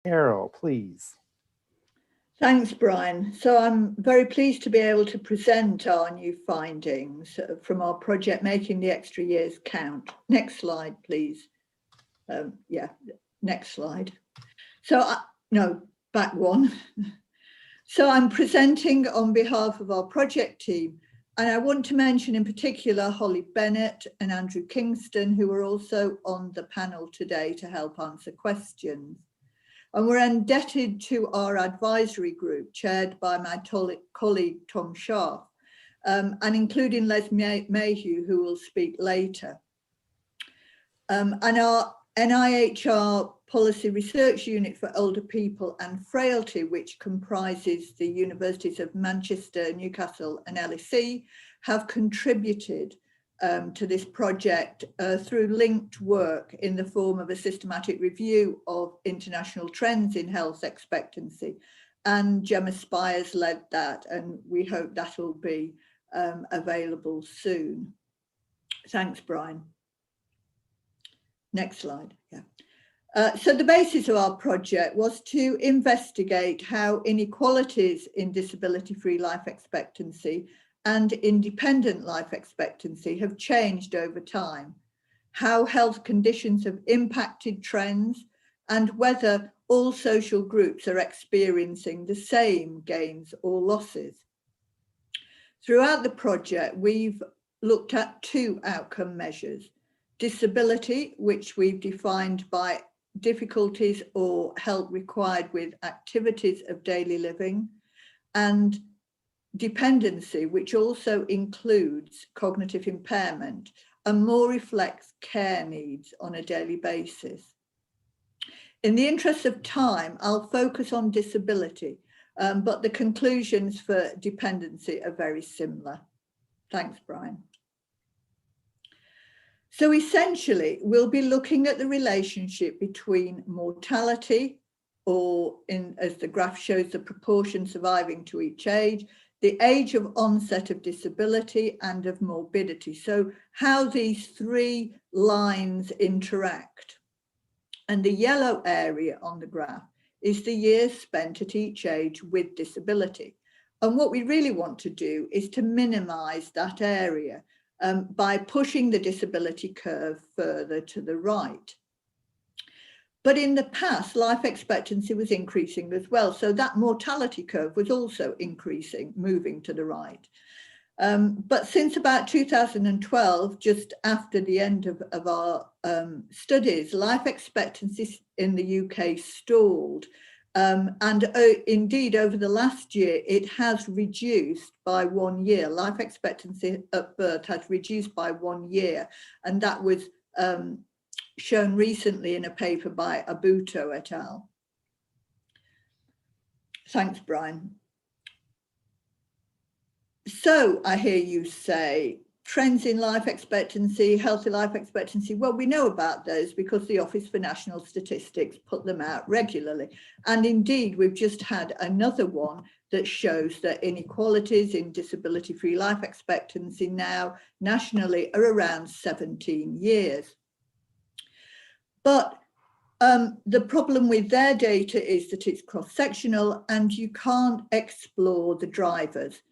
Carol, please. Thanks, Brian. So I'm very pleased to be able to present our new findings from our project Making the Extra Years Count. Next slide, please. Yeah, next slide. So, no, back one. So I'm presenting on behalf of our project team, and I want to mention in particular Holly Bennett and Andrew Kingston, who are also on the panel today to help answer questions. And we're indebted to our advisory group chaired by my colleague Tom Sharp, and including Les Mayhew, who will speak later. And our NIHR Policy Research Unit for Older People and Frailty, which comprises the Universities of Manchester, Newcastle and LSE, have contributed to this project through linked work in the form of a systematic review of international trends in health expectancy. And Gemma Spires led that, and we hope that will be available soon. Thanks, Brian. Next slide. Yeah. So the basis of our project was to investigate how inequalities in disability-free life expectancy and independent life expectancy have changed over time, how health conditions have impacted trends, and whether all social groups are experiencing the same gains or losses. Throughout the project, we've looked at two outcome measures: disability, which we've defined by difficulties or help required with activities of daily living, and dependency, which also includes cognitive impairment and more reflects care needs on a daily basis. In the interest of time, I'll focus on disability, but the conclusions for dependency are very similar. Thanks, Brian. So essentially, we'll be looking at the relationship between mortality, or as the graph shows, the proportion surviving to each age, the age of onset of disability and of morbidity. So how these three lines interact. And the yellow area on the graph is the years spent at each age with disability. And what we really want to do is to minimize that area by pushing the disability curve further to the right. But in the past, life expectancy was increasing as well. So that mortality curve was also increasing, moving to the right. But since about 2012, just after the end of our studies, life expectancy in the UK stalled. Indeed, over the last year, it has reduced by 1 year. Life expectancy at birth has reduced by 1 year. And that was shown recently in a paper by Abuto et al. Thanks, Brian. So I hear you say, trends in life expectancy, healthy life expectancy. Well, we know about those because the Office for National Statistics put them out regularly. And indeed, we've just had another one that shows that inequalities in disability-free life expectancy now nationally are around 17 years. But the problem with their data is that it's cross-sectional and you can't explore the drivers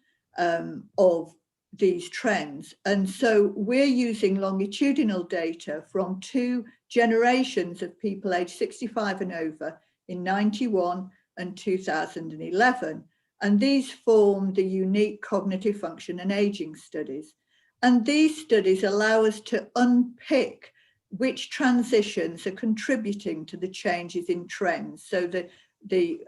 of these trends. And so we're using longitudinal data from 2 generations of people aged 65 and over in 91 and 2011. And these form the unique cognitive function and aging studies. And these studies allow us to unpick which transitions are contributing to the changes in trends. So that the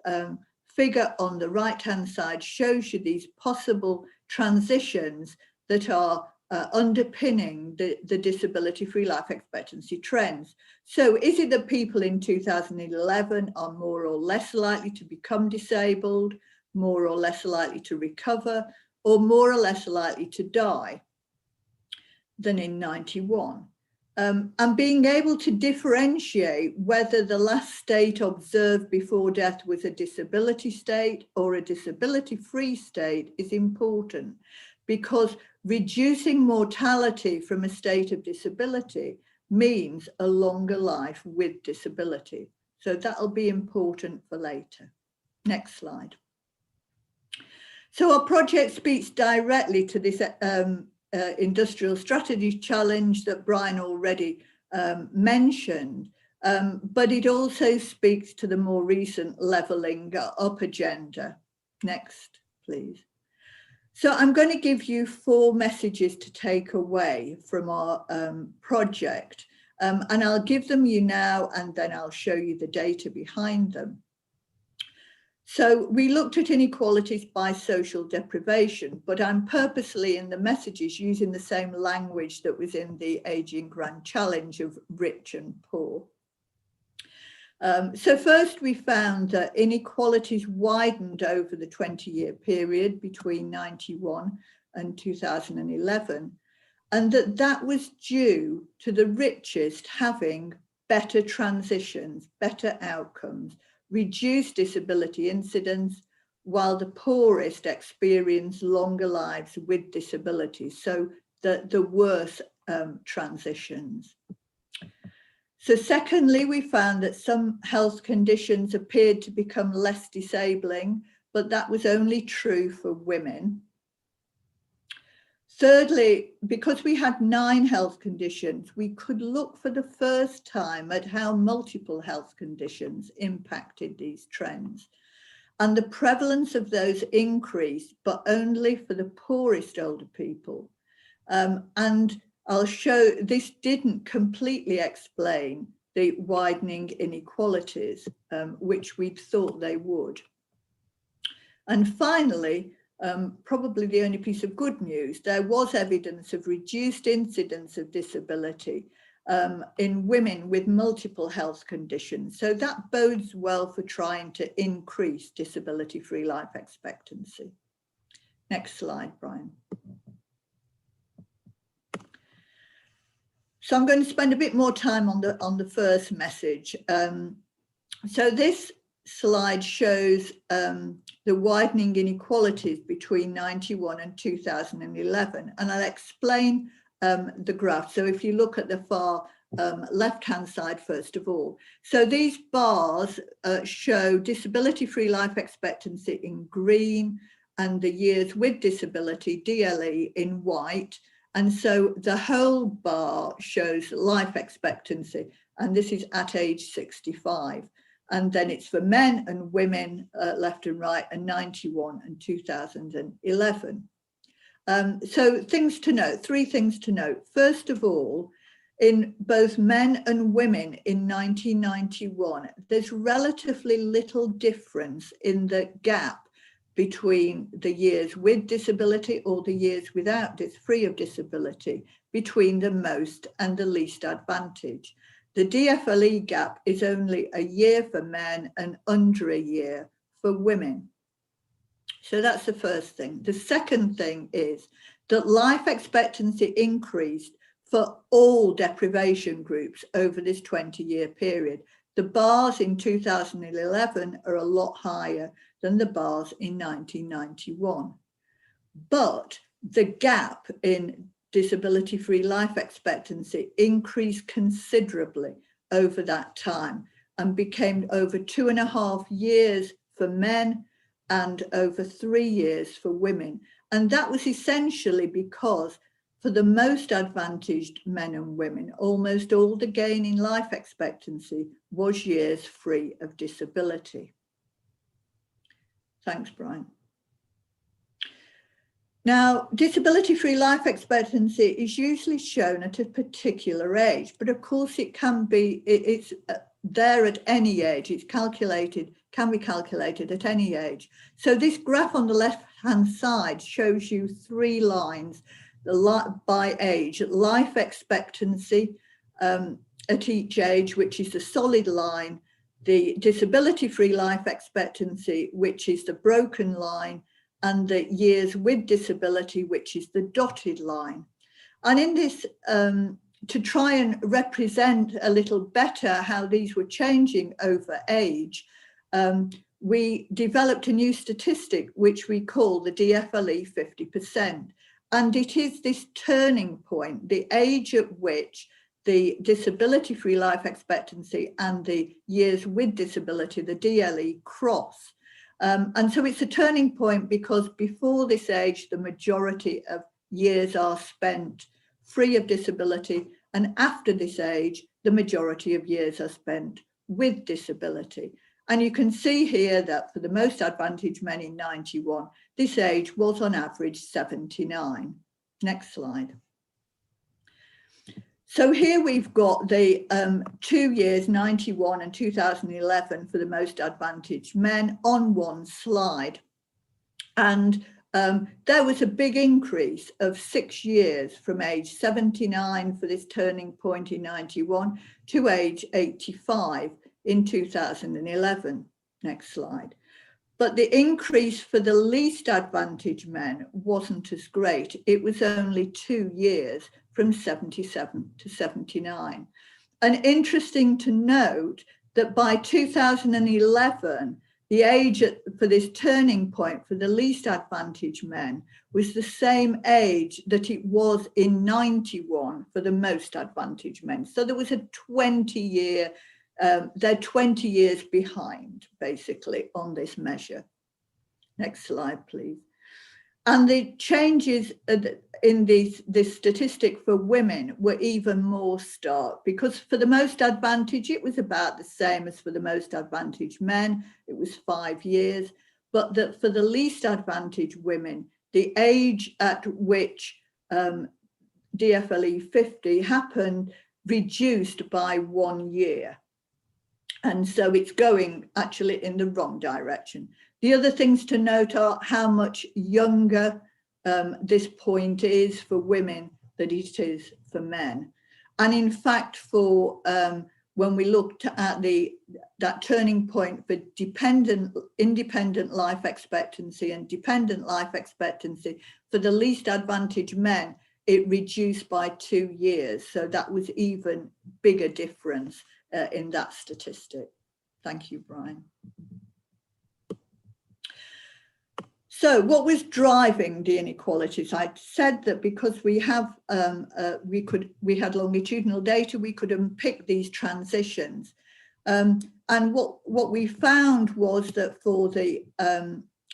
figure on the right-hand side shows you these possible transitions that are underpinning the disability-free life expectancy trends. So is it that people in 2011 are more or less likely to become disabled, more or less likely to recover, or more or less likely to die than in 91? And being able to differentiate whether the last state observed before death was a disability state or a disability-free state is important, because reducing mortality from a state of disability means a longer life with disability. So that'll be important for later. Next slide. So our project speaks directly to this industrial strategy challenge that Brian already mentioned, but it also speaks to the more recent levelling up agenda. Next, please. So I'm going to give you 4 messages to take away from our project, and I'll give them you now, and then I'll show you the data behind them. So we looked at inequalities by social deprivation, but I'm purposely in the messages using the same language that was in the Aging Grand Challenge of rich and poor. So first we found that inequalities widened over the 20-year period between 91 and 2011, and that was due to the richest having better transitions, better outcomes, reduced disability incidence, while the poorest experience longer lives with disabilities, so the worse transitions. So secondly, we found that some health conditions appeared to become less disabling, but that was only true for women. Thirdly, because we had 9 health conditions, we could look for the first time at how multiple health conditions impacted these trends. And the prevalence of those increased, but only for the poorest older people. And I'll show this didn't completely explain the widening inequalities, which we'd thought they would. And finally, probably the only piece of good news, there was evidence of reduced incidence of disability in women with multiple health conditions. So that bodes well for trying to increase disability-free life expectancy. Next slide, Brian. So I'm going to spend a bit more time on the first message. So this slide shows the widening inequalities between 91 and 2011, and I'll explain the graph. So if you look at the far left-hand side first of all, so these bars show disability-free life expectancy in green and the years with disability, DLE, in white. And so the whole bar shows life expectancy, and this is at age 65. And then it's for men and women, left and right, and 91 and 2011. So things to note, 3 things to note. First of all, in both men and women in 1991, there's relatively little difference in the gap between the years with disability or the years without free of disability, between the most and the least advantaged. The DFLE gap is only a year for men and under a year for women. So that's the first thing. The second thing is that life expectancy increased for all deprivation groups over this 20-year period. The bars in 2011 are a lot higher than the bars in 1991. But the gap in disability-free life expectancy increased considerably over that time and became over 2.5 years for men and over 3 years for women. And that was essentially because for the most advantaged men and women, almost all the gain in life expectancy was years free of disability. Thanks, Brian. Now, disability-free life expectancy is usually shown at a particular age, but of course it can be, it's there at any age. It's calculated, can be calculated at any age. So this graph on the left-hand side shows you 3 lines by age: life expectancy at each age, which is the solid line, the disability-free life expectancy, which is the broken line, and the years with disability, which is the dotted line. And in this, to try and represent a little better how these were changing over age, we developed a new statistic, which we call the DFLE 50%. And it is this turning point, the age at which the disability-free life expectancy and the years with disability, the DLE, cross. And so it's a turning point because before this age, the majority of years are spent free of disability, and after this age, the majority of years are spent with disability. And you can see here that for the most advantaged men in 91, this age was on average 79. Next slide. So here we've got the 2 years, 91 and 2011 for the most advantaged men on one slide. And there was a big increase of 6 years from age 79 for this turning point in 91 to age 85 in 2011. Next slide. But the increase for the least advantaged men wasn't as great. It was only 2 years from 77 to 79. And interesting to note that by 2011, the age for this turning point for the least advantaged men was the same age that it was in 91 for the most advantaged men. So there was a 20-year, they're 20 years behind, basically, on this measure. Next slide, please. And the changes in this statistic for women were even more stark, because for the most advantaged, it was about the same as for the most advantaged men. It was 5 years, but that for the least advantaged women, the age at which DFLE 50 happened reduced by 1 year. And so it's going actually in the wrong direction. The other things to note are how much younger this point is for women than it is for men. And in fact, for when we looked at that turning point for independent life expectancy and dependent life expectancy, for the least advantaged men, it reduced by 2 years. So that was even bigger difference in that statistic. Thank you, Brian. So what was driving the inequalities? I said that because we have we had longitudinal data, we could unpick these transitions, and what we found was that for the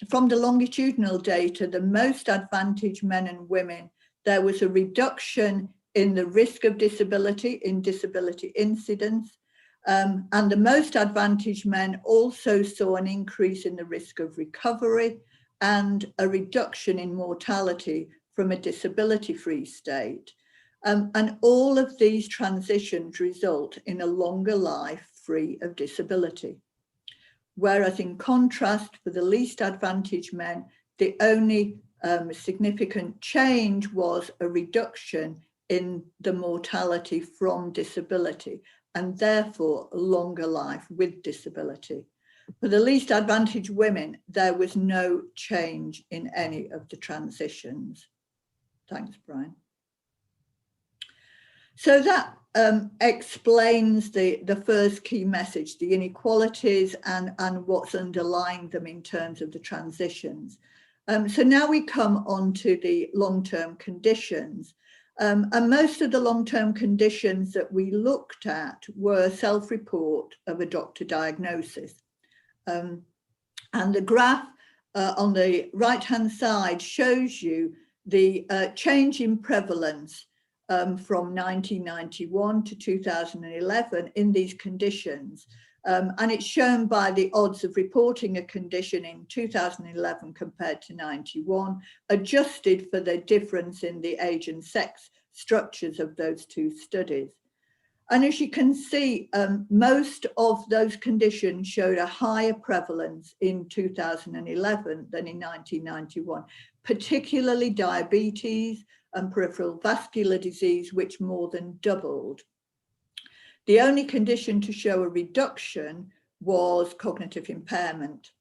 from the longitudinal data, the most advantaged men and women, there was a reduction in the risk of disability, in disability incidence, and the most advantaged men also saw an increase in the risk of recovery and a reduction in mortality from a disability-free state. And all of these transitions result in a longer life free of disability. Whereas in contrast, for the least advantaged men, the only significant change was a reduction in the mortality from disability, and therefore a longer life with disability. For the least advantaged women, there was no change in any of the transitions. Thanks, Brian. So that explains the first key message, the inequalities and what's underlying them in terms of the transitions. So now we come on to the long-term conditions. And most of the long-term conditions that we looked at were self-report of a doctor diagnosis. And the graph on the right-hand side shows you the change in prevalence from 1991 to 2011 in these conditions. And it's shown by the odds of reporting a condition in 2011 compared to 91, adjusted for the difference in the age and sex structures of those two studies. And as you can see, most of those conditions showed a higher prevalence in 2011 than in 1991, particularly diabetes and peripheral vascular disease, which more than doubled. The only condition to show a reduction was cognitive impairment.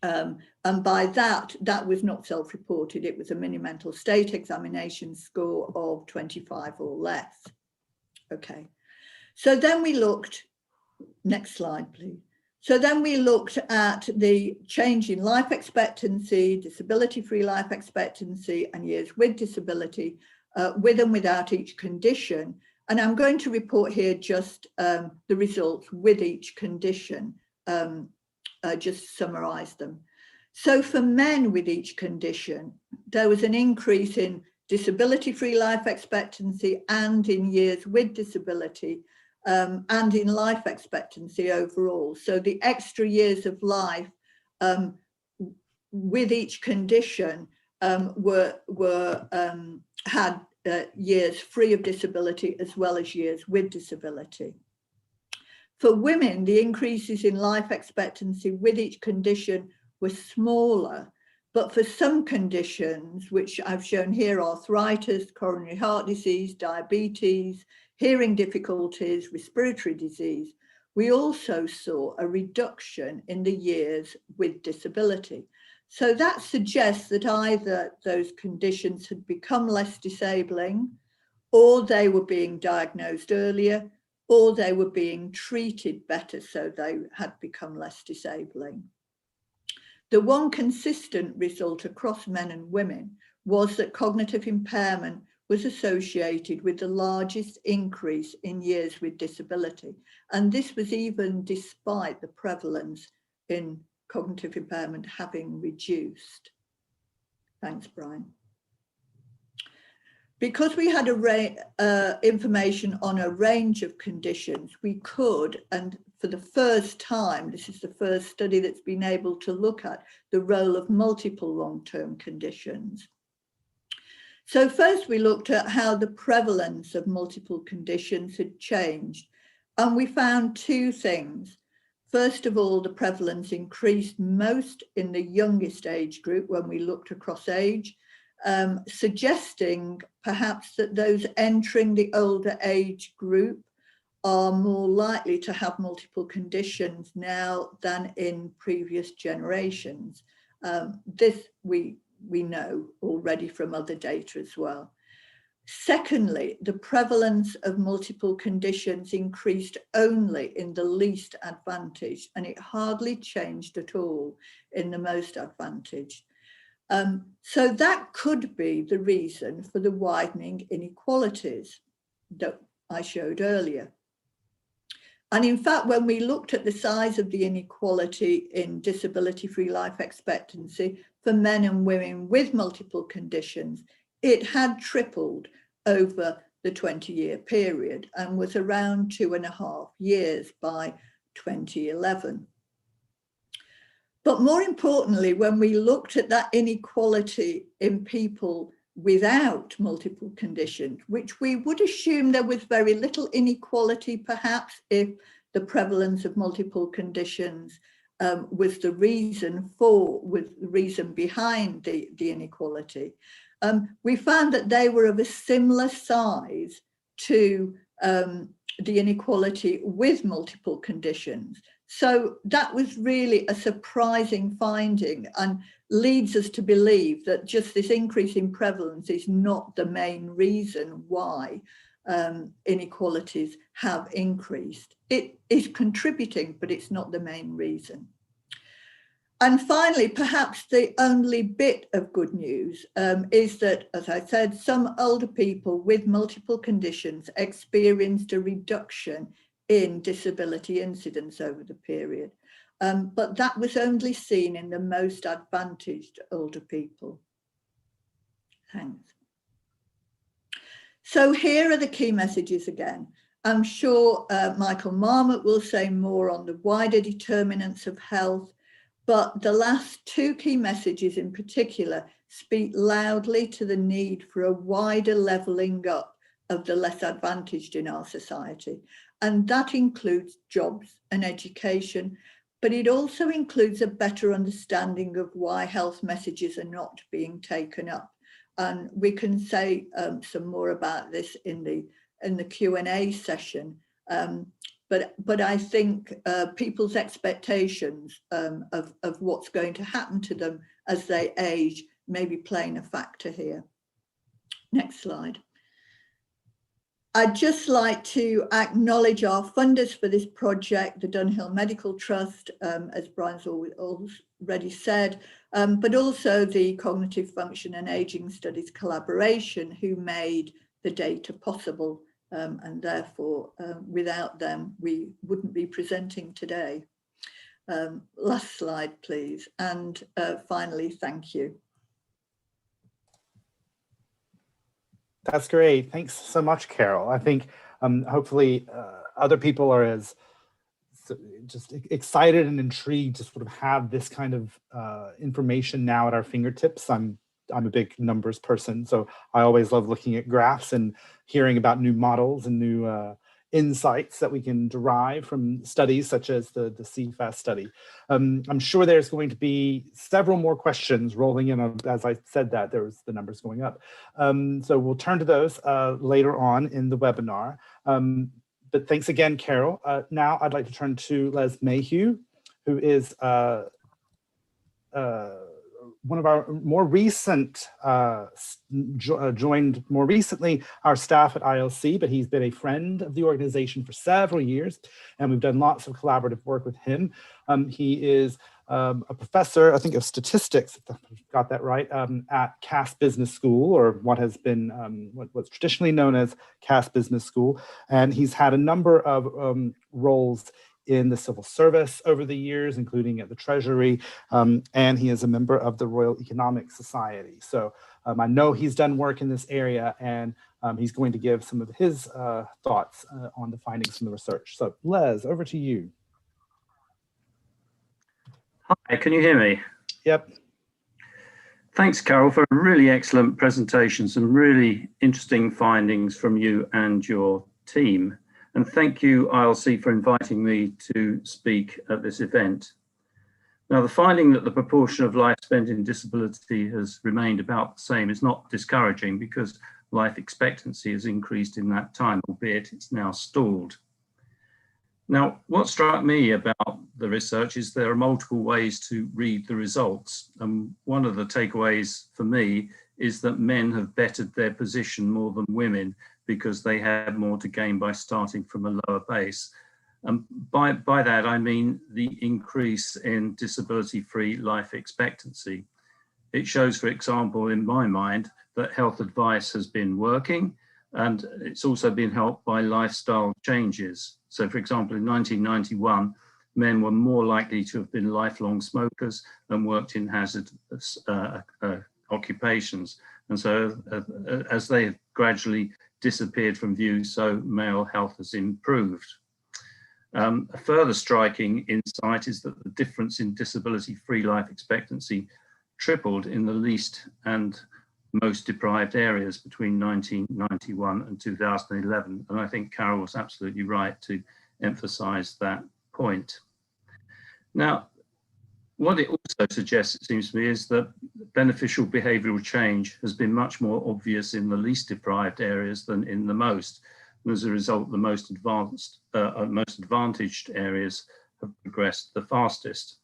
And by that was not self-reported. It was a mini mental state examination score of 25 or less. Okay. So then we looked, next slide, please. So then we looked at the change in life expectancy, disability-free life expectancy, and years with disability, with and without each condition. And I'm going to report here just the results with each condition, just summarize them. So for men with each condition, there was an increase in disability-free life expectancy and in years with disability, and in life expectancy overall. So the extra years of life with each condition had years free of disability as well as years with disability. For women, the increases in life expectancy with each condition were smaller, but for some conditions, which I've shown here, arthritis, coronary heart disease, diabetes, hearing difficulties, respiratory disease, we also saw a reduction in the years with disability. So that suggests that either those conditions had become less disabling, or they were being diagnosed earlier, or they were being treated better, so they had become less disabling. The one consistent result across men and women was that cognitive impairment was associated with the largest increase in years with disability. And this was even despite the prevalence in cognitive impairment having reduced. Thanks, Brian. Because we had information on a range of conditions, we could, and for the first time, this is the first study that's been able to look at the role of multiple long-term conditions. So first we looked at how the prevalence of multiple conditions had changed, and we found two things. First of all, the prevalence increased most in the youngest age group when we looked across age, suggesting perhaps that those entering the older age group are more likely to have multiple conditions now than in previous generations. This we know already from other data as well. Secondly, the prevalence of multiple conditions increased only in the least advantaged, and it hardly changed at all in the most advantaged. So that could be the reason for the widening inequalities that I showed earlier. And in fact, when we looked at the size of the inequality in disability-free life expectancy for men and women with multiple conditions, it had tripled over the 20-year period and was around 2.5 years by 2011. But more importantly, when we looked at that inequality in people without multiple conditions, which we would assume there was very little inequality perhaps if the prevalence of multiple conditions was the reason behind the inequality, we found that they were of a similar size to the inequality with multiple conditions. So that was really a surprising finding and leads us to believe that just this increase in prevalence is not the main reason why inequalities have increased. It is contributing, but it's not the main reason. And finally, perhaps the only bit of good news is that, as I said, some older people with multiple conditions experienced a reduction in disability incidence over the period. But that was only seen in the most advantaged older people. Thanks. So here are the key messages again. I'm sure Michael Marmot will say more on the wider determinants of health, but the last two key messages in particular speak loudly to the need for a wider levelling up of the less advantaged in our society. And that includes jobs and education, but it also includes a better understanding of why health messages are not being taken up. And we can say some more about this in the Q&A session. But I think people's expectations of what's going to happen to them as they age may be playing a factor here. Next slide. I'd just like to acknowledge our funders for this project, the Dunhill Medical Trust, as Brian's already said, but also the Cognitive Function and Ageing Studies Collaboration, who made the data possible and therefore without them we wouldn't be presenting today. Last slide, please. And finally, thank you. That's great. Thanks so much, Carol. I think hopefully other people are as just excited and intrigued to sort of have this kind of information now at our fingertips. I'm a big numbers person, so I always love looking at graphs and hearing about new models and new insights that we can derive from studies such as the CFAS study. I'm sure there's going to be several more questions rolling in. As I said that, there was the numbers going up. So we'll turn to those later on in the webinar. But thanks again, Carol. Now I'd like to turn to Les Mayhew, who is one of our more recent, joined more recently our staff at ILC, but he's been a friend of the organization for several years, and we've done lots of collaborative work with him. He is a professor, I think, of statistics, if I got that right, at Cass Business School, or what has been what's traditionally known as Cass Business School, and he's had a number of roles in the civil service over the years, including at the Treasury, and he is a member of the Royal Economic Society. So I know he's done work in this area, and he's going to give some of his thoughts on the findings from the research. So Les, over to you. Hi, can you hear me? Yep. Thanks, Carol, for a really excellent presentation, some really interesting findings from you and your team. And thank you, ILC, for inviting me to speak at this event. Now, the finding that the proportion of life spent in disability has remained about the same is not discouraging, because life expectancy has increased in that time, albeit it's now stalled. Now, what struck me about the research is there are multiple ways to read the results. And one of the takeaways for me is that men have bettered their position more than women, because they have more to gain by starting from a lower base. And by that, I mean the increase in disability-free life expectancy. It shows, for example, in my mind, that health advice has been working, and it's also been helped by lifestyle changes. So, for example, in 1991, men were more likely to have been lifelong smokers and worked in hazardous occupations. And so as they have gradually disappeared from view, so male health has improved. A further striking insight is that the difference in disability-free life expectancy tripled in the least and most deprived areas between 1991 and 2011. And I think Carol was absolutely right to emphasize that point. Now, what it also suggests, it seems to me, is that beneficial behavioral change has been much more obvious in the least deprived areas than in the most. And as a result, the most advantaged areas have progressed the fastest.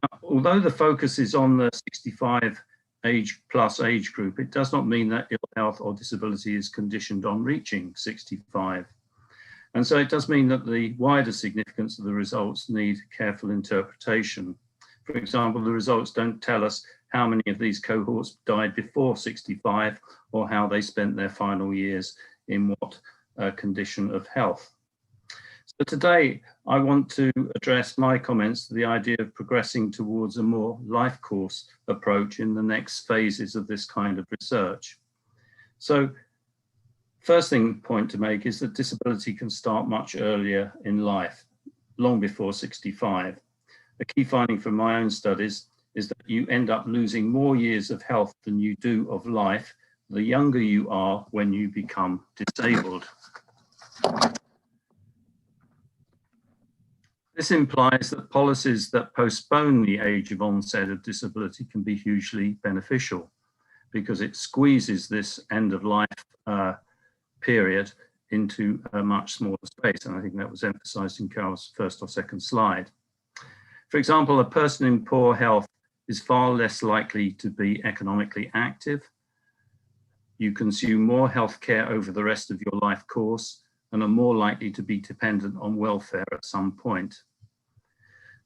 Now, although the focus is on the 65 plus age group, it does not mean that ill health or disability is conditioned on reaching 65. And so it does mean that the wider significance of the results need careful interpretation. For example, the results don't tell us how many of these cohorts died before 65 or how they spent their final years in what condition of health. So today, I want to address my comments to the idea of progressing towards a more life course approach in the next phases of this kind of research. So, first point to make is that disability can start much earlier in life, long before 65. A key finding from my own studies is that you end up losing more years of health than you do of life the younger you are when you become disabled. This implies that policies that postpone the age of onset of disability can be hugely beneficial, because it squeezes this end of life period into a much smaller space. And I think that was emphasized in Carol's first or second slide. For example, a person in poor health is far less likely to be economically active. You consume more healthcare over the rest of your life course and are more likely to be dependent on welfare at some point.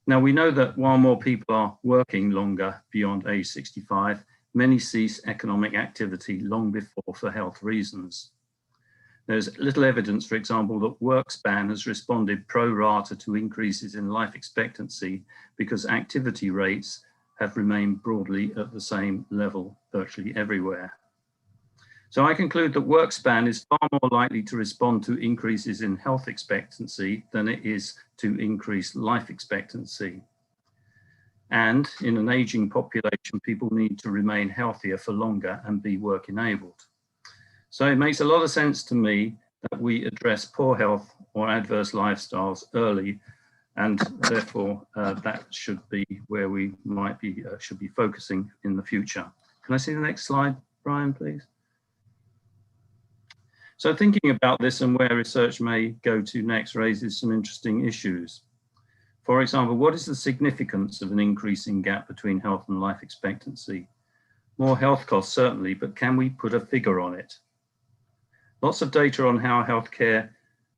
Now, we know that while more people are working longer beyond age 65, many cease economic activity long before for health reasons. There's little evidence, for example, that work span has responded pro rata to increases in life expectancy because activity rates have remained broadly at the same level virtually everywhere. So I conclude that work span is far more likely to respond to increases in health expectancy than it is to increase life expectancy. And in an aging population, people need to remain healthier for longer and be work enabled. So it makes a lot of sense to me that we address poor health or adverse lifestyles early, and therefore that should be where we might be, should be focusing in the future. Can I see the next slide, Brian, please? So thinking about this and where research may go to next raises some interesting issues. For example, what is the significance of an increasing gap between health and life expectancy? More health costs, certainly, but can we put a figure on it? Lots of data on how healthcare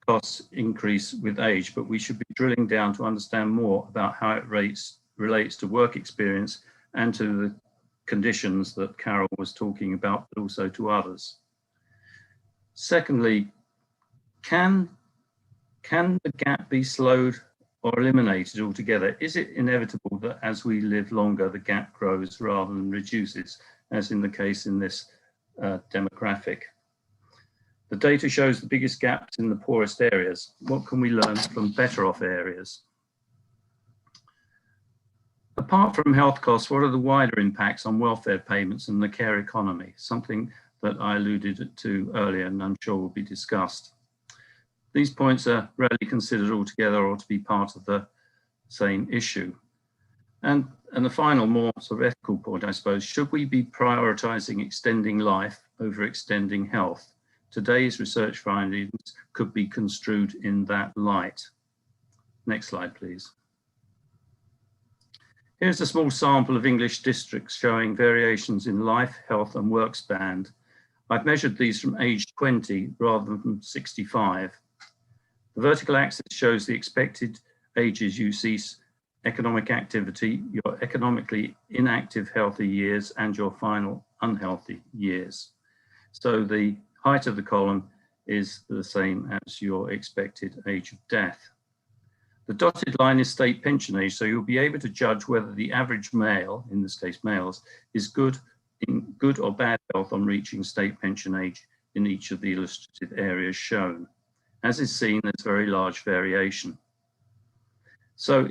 costs increase with age, but we should be drilling down to understand more about how it relates to work experience and to the conditions that Carol was talking about, but also to others. Secondly, can the gap be slowed or eliminated altogether? Is it inevitable that as we live longer, the gap grows rather than reduces, as in the case in this demographic? The data shows the biggest gaps in the poorest areas. What can we learn from better off areas? Apart from health costs, what are the wider impacts on welfare payments and the care economy? Something that I alluded to earlier and I'm sure will be discussed. These points are rarely considered altogether or to be part of the same issue. And the final, more sort of ethical point, I suppose, should we be prioritizing extending life over extending health? Today's research findings could be construed in that light. Next slide, please. Here's a small sample of English districts showing variations in life, health, and work span. I've measured these from age 20 rather than from 65. The vertical axis shows the expected ages you cease economic activity, your economically inactive healthy years, and your final unhealthy years. So the height of the column is the same as your expected age of death. The dotted line is state pension age, so you'll be able to judge whether the average male, in this case males, is in good or bad health on reaching state pension age in each of the illustrative areas shown. As is seen, there's very large variation. So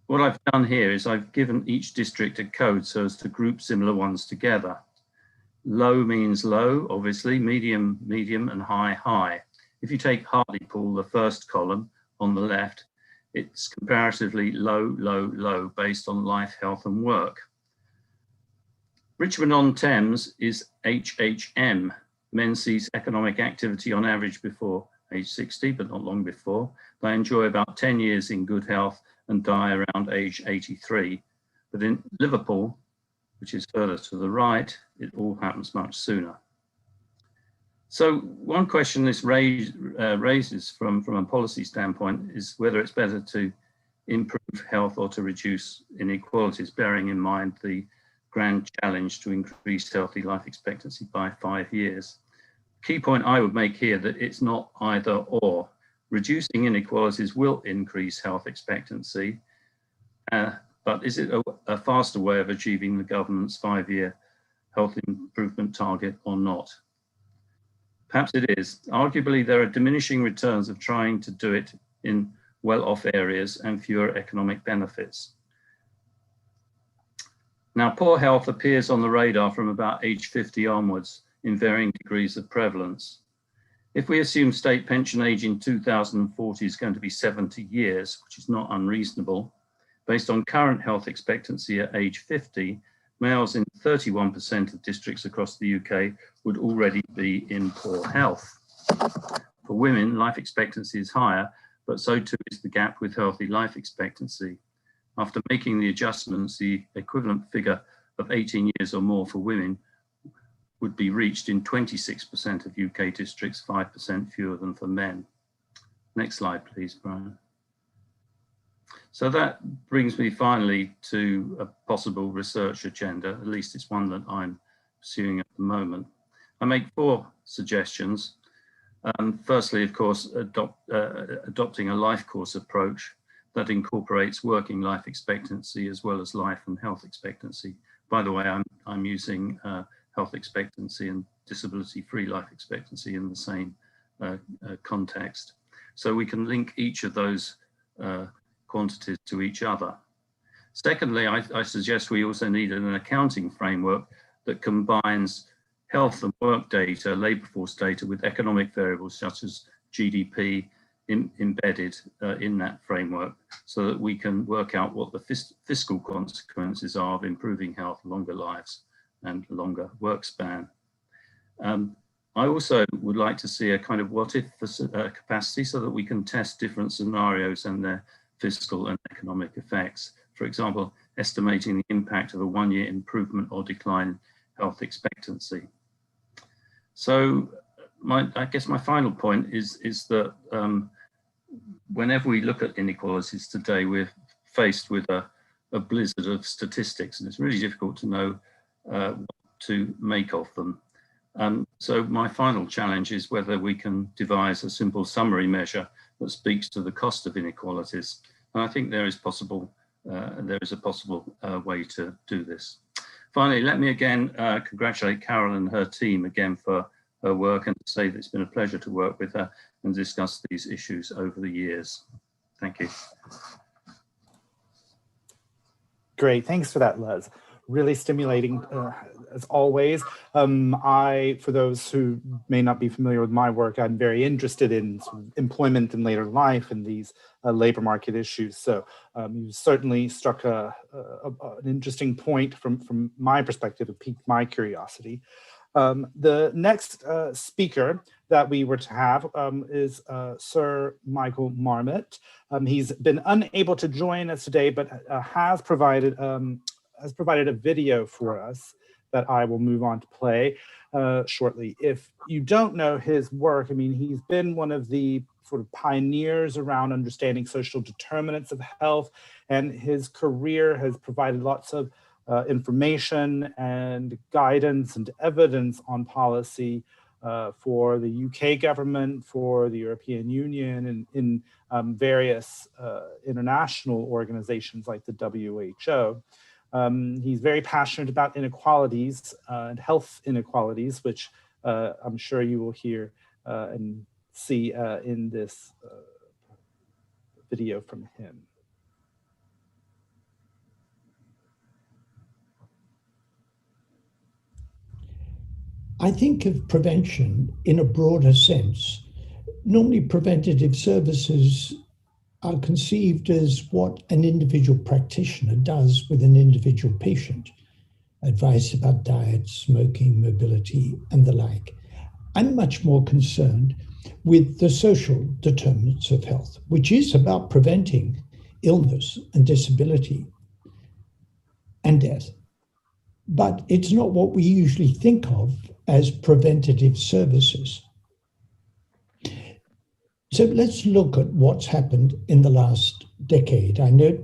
what I've done here is I've given each district a code so as to group similar ones together. Low means low, obviously, medium, medium, and high, high. If you take Hartlepool, the first column on the left, it's comparatively low, low, low based on life, health, and work. Richmond-on-Thames is HHM. Men cease economic activity on average before age 60, but not long before. They enjoy about 10 years in good health and die around age 83. But in Liverpool, which is further to the right, it all happens much sooner. So one question this raises from a policy standpoint is whether it's better to improve health or to reduce inequalities, bearing in mind the grand challenge to increase healthy life expectancy by 5 years. Key point I would make here that it's not either or. Reducing inequalities will increase health expectancy, but is it a faster way of achieving the government's 5-year health improvement target or not? Perhaps it is. Arguably, there are diminishing returns of trying to do it in well-off areas and fewer economic benefits. Now, poor health appears on the radar from about age 50 onwards in varying degrees of prevalence. If we assume state pension age in 2040 is going to be 70 years, which is not unreasonable, based on current health expectancy at age 50, males in 31% of districts across the UK would already be in poor health. For women, life expectancy is higher, but so too is the gap with healthy life expectancy. After making the adjustments, the equivalent figure of 18 years or more for women would be reached in 26% of UK districts, 5% fewer than for men. Next slide, please, Brian. So that brings me finally to a possible research agenda, at least it's one that I'm pursuing at the moment. I make 4 suggestions. Firstly, of course, adopting a life course approach that incorporates working life expectancy as well as life and health expectancy. By the way, I'm using health expectancy and disability-free life expectancy in the same context. So we can link each of those quantities to each other. Secondly, I suggest we also need an accounting framework that combines health and work data, labour force data, with economic variables such as GDP embedded in that framework, so that we can work out what the fiscal consequences are of improving health, longer lives and longer work span. I also would like to see a kind of what if capacity, so that we can test different scenarios and their fiscal and economic effects. For example, estimating the impact of a 1-year improvement or decline in health expectancy. So I guess my final point is that whenever we look at inequalities today, we're faced with a blizzard of statistics, and it's really difficult to know what to make of them. So my final challenge is whether we can devise a simple summary measure that speaks to the cost of inequalities. And I think there is a possible way to do this. Finally, let me again congratulate Carol and her team again for her work, and say that it's been a pleasure to work with her and discuss these issues over the years. Thank you. Great, thanks for that, Les. Really stimulating as always. For those who may not be familiar with my work, I'm very interested in sort of employment in later life and these labor market issues. So you certainly struck an interesting point from my perspective. It piqued my curiosity. The next speaker that we were to have is Sir Michael Marmot. He's been unable to join us today, but has provided a video for us that I will move on to play shortly. If you don't know his work, I mean, he's been one of the sort of pioneers around understanding social determinants of health, and his career has provided lots of information and guidance and evidence on policy for the UK government, for the European Union, and in various international organizations like the WHO. He's very passionate about inequalities and health inequalities, which I'm sure you will hear and see in this video from him. I think of prevention in a broader sense. Normally, preventative services are conceived as what an individual practitioner does with an individual patient, advice about diet, smoking, mobility, and the like. I'm much more concerned with the social determinants of health, which is about preventing illness and disability and death. But it's not what we usually think of as preventative services. So let's look at what's happened in the last decade. I know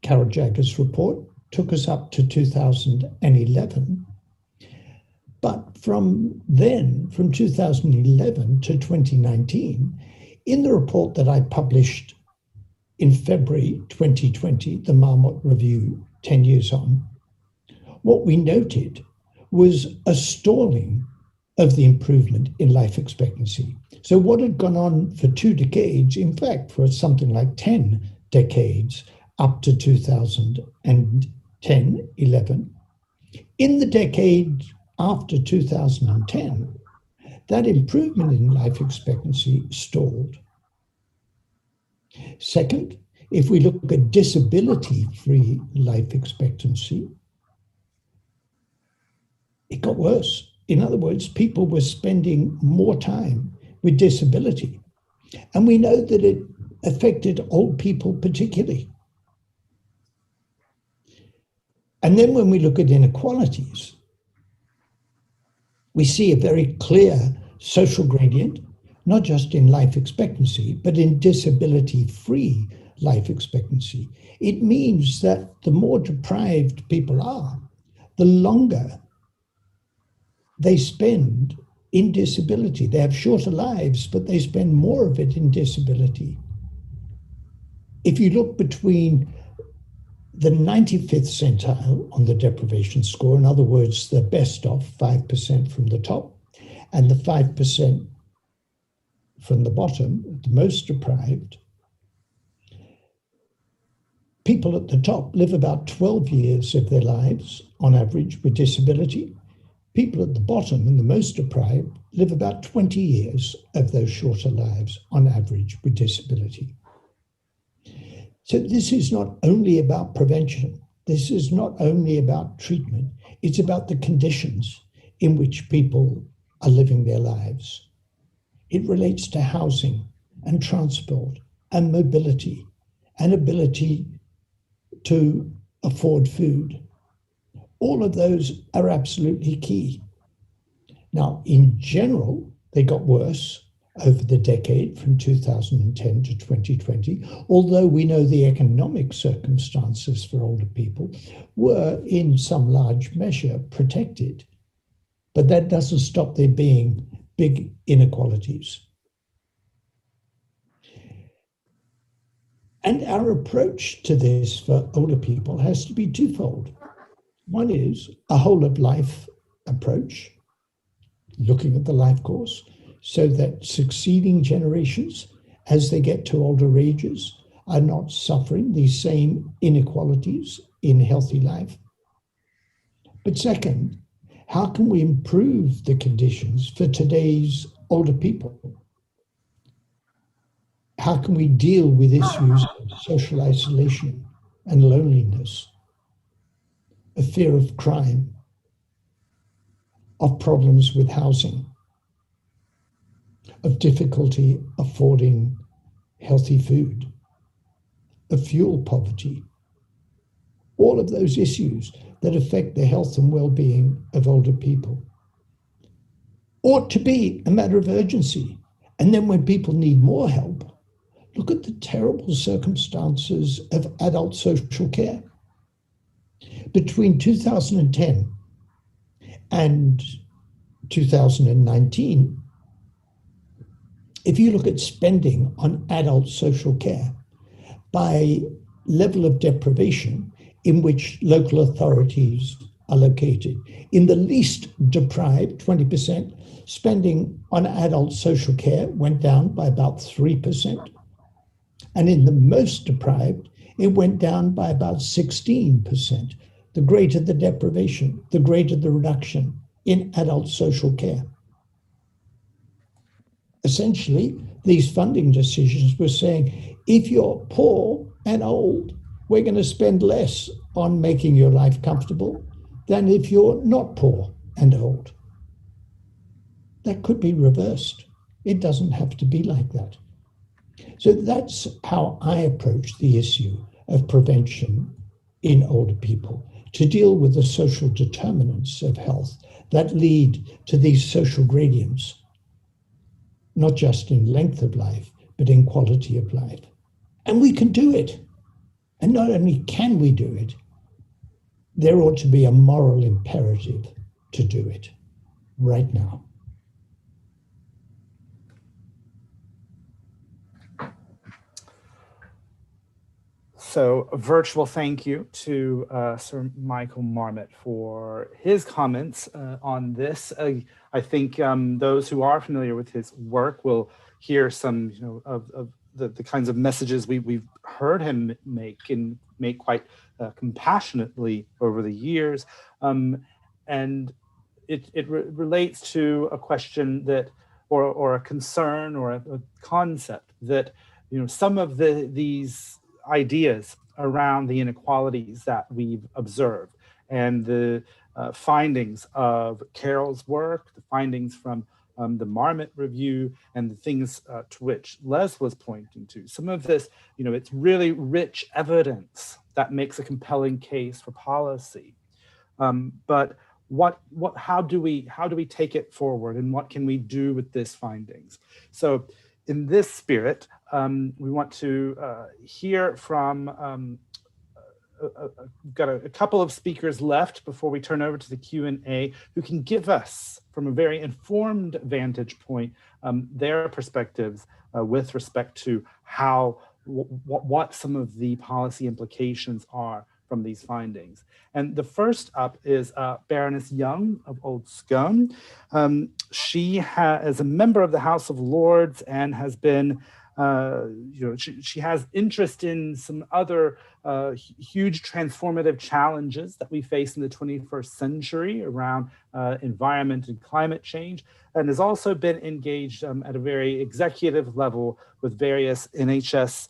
Carol Jagger's report took us up to 2011, but from then, from 2011 to 2019, in the report that I published in February 2020, the Marmot Review, 10 years on, what we noted was a stalling of the improvement in life expectancy. So what had gone on for 2 decades, in fact, for something like 10 decades, up to 2010, 11, in the decade after 2010, that improvement in life expectancy stalled. Second, if we look at disability-free life expectancy, it got worse. In other words, people were spending more time with disability. And we know that it affected old people particularly. And then when we look at inequalities, we see a very clear social gradient, not just in life expectancy, but in disability-free life expectancy. It means that the more deprived people are, the longer they spend in disability. They have shorter lives, but they spend more of it in disability. If you look between the 95th centile on the deprivation score, in other words, the best of 5% from the top, and the 5% from the bottom, the most deprived, people at the top live about 12 years of their lives on average with disability. People at the bottom and the most deprived live about 20 years of those shorter lives on average with disability. So this is not only about prevention. This is not only about treatment. It's about the conditions in which people are living their lives. It relates to housing and transport and mobility and ability to afford food. All of those are absolutely key. Now, in general, they got worse over the decade from 2010 to 2020, although we know the economic circumstances for older people were in some large measure protected. But that doesn't stop there being big inequalities. And our approach to this for older people has to be twofold. One is a whole of life approach, looking at the life course, so that succeeding generations, as they get to older ages, are not suffering these same inequalities in healthy life. But second, how can we improve the conditions for today's older people? How can we deal with issues of social isolation and loneliness, of fear of crime, of problems with housing, of difficulty affording healthy food, of fuel poverty, all of those issues that affect the health and well-being of older people ought to be a matter of urgency. And then when people need more help, look at the terrible circumstances of adult social care. Between 2010 and 2019, if you look at spending on adult social care by level of deprivation in which local authorities are located, in the least deprived, 20%, spending on adult social care went down by about 3%. And in the most deprived, it went down by about 16%. The greater the deprivation, the greater the reduction in adult social care. Essentially, these funding decisions were saying, if you're poor and old, we're going to spend less on making your life comfortable than if you're not poor and old. That could be reversed. It doesn't have to be like that. So that's how I approach the issue of prevention in older people, to deal with the social determinants of health that lead to these social gradients, not just in length of life, but in quality of life. And we can do it. And not only can we do it, there ought to be a moral imperative to do it right now. So a virtual thank you to Sir Michael Marmot for his comments on this. I think those who are familiar with his work will hear some, of the kinds of messages we've heard him make quite compassionately over the years. And it relates to a question that, or a concern or a concept that, some of these ideas around the inequalities that we've observed and the findings of Carol's work, the findings from the Marmot review, and the things to which Les was pointing to. Some of this, it's really rich evidence that makes a compelling case for policy. But how do we take it forward, and what can we do with these findings? So in this spirit, we want to hear from we've got a couple of speakers left before we turn over to the Q&A, who can give us, from a very informed vantage point, their perspectives with respect to how, what some of the policy implications are from these findings. And the first up is Baroness Young of Old Scone. She is a member of the House of Lords and has been, she has interest in some other huge transformative challenges that we face in the 21st century around environment and climate change, and has also been engaged at a very executive level with various NHS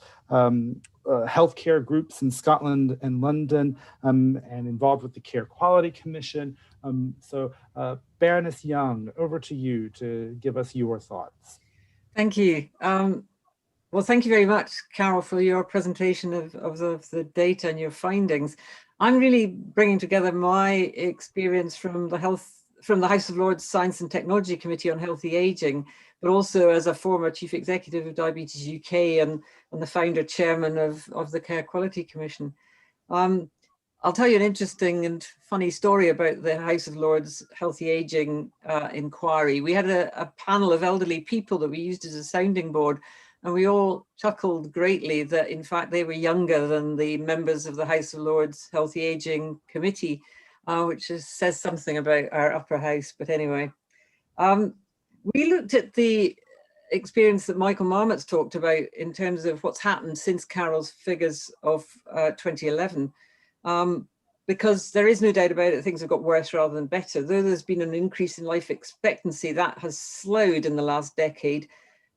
healthcare groups in Scotland and London, and involved with the Care Quality Commission. So Baroness Young, over to you to give us your thoughts. Thank you. Well, thank you very much, Carol, for your presentation of the data and your findings. I'm really bringing together my experience from the House of Lords Science and Technology Committee on Healthy Aging, but also as a former Chief Executive of Diabetes UK and the founder chairman of the Care Quality Commission. I'll tell you an interesting and funny story about the House of Lords Healthy Aging inquiry. We had a panel of elderly people that we used as a sounding board, and we all chuckled greatly that in fact they were younger than the members of the House of Lords Healthy Aging Committee, which says something about our upper house, but anyway. We looked at the experience that Michael Marmot's talked about in terms of what's happened since Carol's figures of 2011, because there is no doubt about it, things have got worse rather than better. Though there's been an increase in life expectancy, that has slowed in the last decade,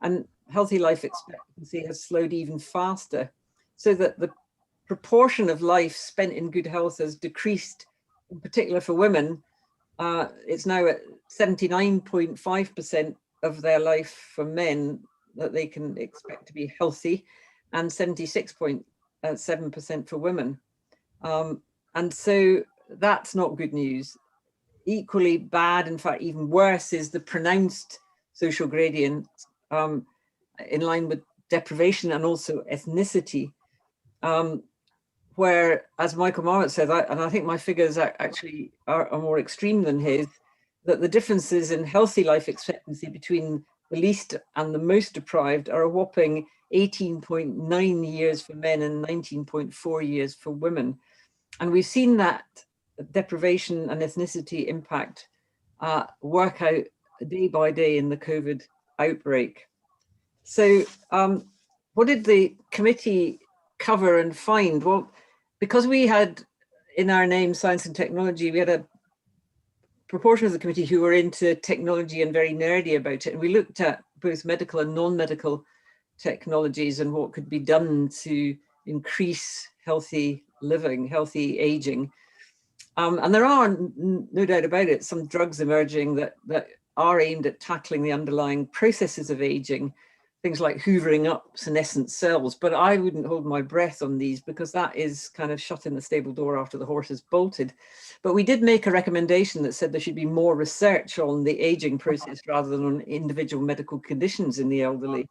and healthy life expectancy has slowed even faster, so that the proportion of life spent in good health has decreased, in particular for women. It's now at 79.5% of their life for men that they can expect to be healthy, and 76.7% for women. And so that's not good news. Equally bad, in fact, even worse, is the pronounced social gradient in line with deprivation and also ethnicity, where, as Michael Marmot said, and I think my figures actually are more extreme than his, that the differences in healthy life expectancy between the least and the most deprived are a whopping 18.9 years for men and 19.4 years for women. And we've seen that deprivation and ethnicity impact work out day by day in the COVID outbreak. So what did the committee cover and find? Well, because we had in our name science and technology, we had a proportion of the committee who were into technology and very nerdy about it. And we looked at both medical and non-medical technologies and what could be done to increase healthy living, healthy aging. And there are, no doubt about it, some drugs emerging that are aimed at tackling the underlying processes of aging, things like hoovering up senescent cells. But I wouldn't hold my breath on these because that is kind of shut in the stable door after the horse has bolted. But we did make a recommendation that said there should be more research on the aging process rather than on individual medical conditions in the elderly.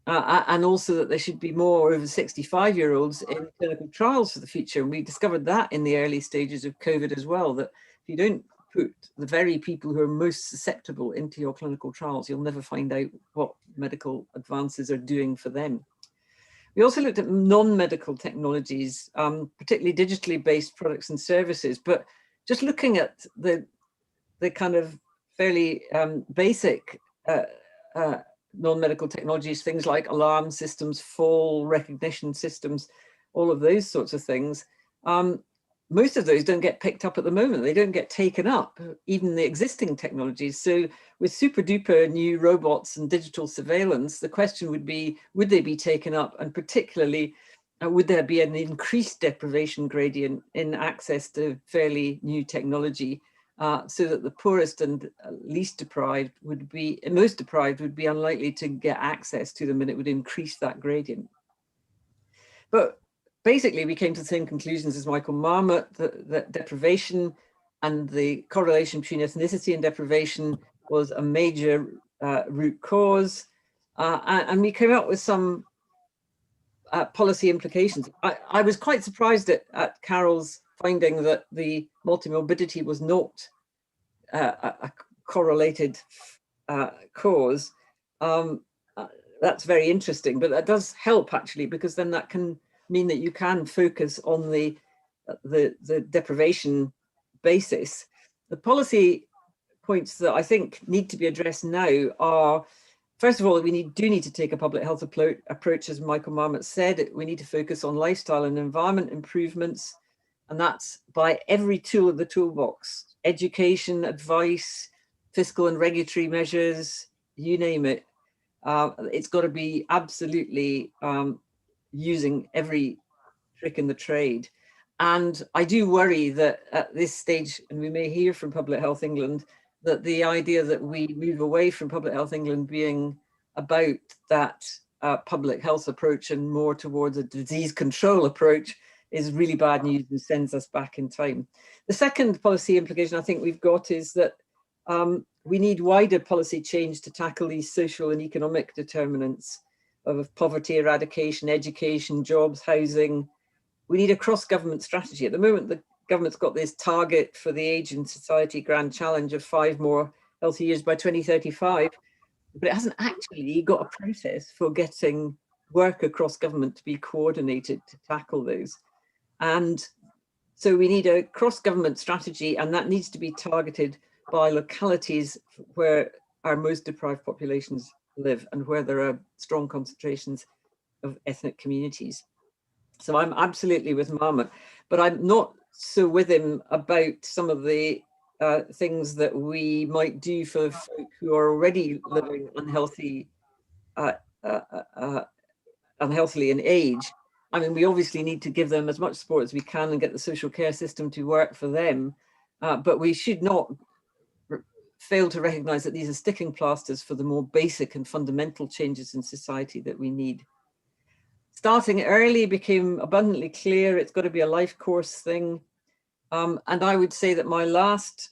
And also that there should be more over 65-year-olds in clinical trials for the future. And we discovered that in the early stages of COVID as well, that if you don't put the very people who are most susceptible into your clinical trials, you'll never find out what medical advances are doing for them. We also looked at non-medical technologies, particularly digitally based products and services, but just looking at the kind of fairly basic non-medical technologies, things like alarm systems, fall recognition systems, all of those sorts of things. Most of those don't get picked up at the moment. They don't get taken up, even the existing technologies. So with super duper new robots and digital surveillance, the question would be, would they be taken up? And particularly, would there be an increased deprivation gradient in access to fairly new technology? So that the poorest and least deprived would be, most deprived would be unlikely to get access to them, and it would increase that gradient. But basically, we came to the same conclusions as Michael Marmot, that deprivation and the correlation between ethnicity and deprivation was a major root cause. And we came up with some policy implications. I was quite surprised at Carol's finding that the multimorbidity was not a correlated cause. That's very interesting, but that does help actually, because then that can mean that you can focus on the deprivation basis. The policy points that I think need to be addressed now are, first of all, we do need to take a public health approach, as Michael Marmot said. We need to focus on lifestyle and environment improvements, and that's by every tool in the toolbox: education, advice, fiscal and regulatory measures, you name it. It's got to be absolutely using every trick in the trade. And I do worry that at this stage, and we may hear from Public Health England, that the idea that we move away from Public Health England being about that public health approach and more towards a disease control approach is really bad news and sends us back in time. The second policy implication I think we've got is that we need wider policy change to tackle these social and economic determinants of poverty eradication, education, jobs, housing. We need a cross-government strategy. At the moment, the government's got this target for the Age and Society Grand Challenge of 5 more healthy years by 2035, but it hasn't actually got a process for getting work across government to be coordinated to tackle those. And so we need a cross-government strategy, and that needs to be targeted by localities where our most deprived populations live and where there are strong concentrations of ethnic communities. So I'm absolutely with Marmot, but I'm not so with him about some of the things that we might do for folk who are already living unhealthily in age. I mean, we obviously need to give them as much support as we can and get the social care system to work for them, but we should not fail to recognise that these are sticking plasters for the more basic and fundamental changes in society that we need. Starting early became abundantly clear. It's got to be a life course thing. And I would say that my last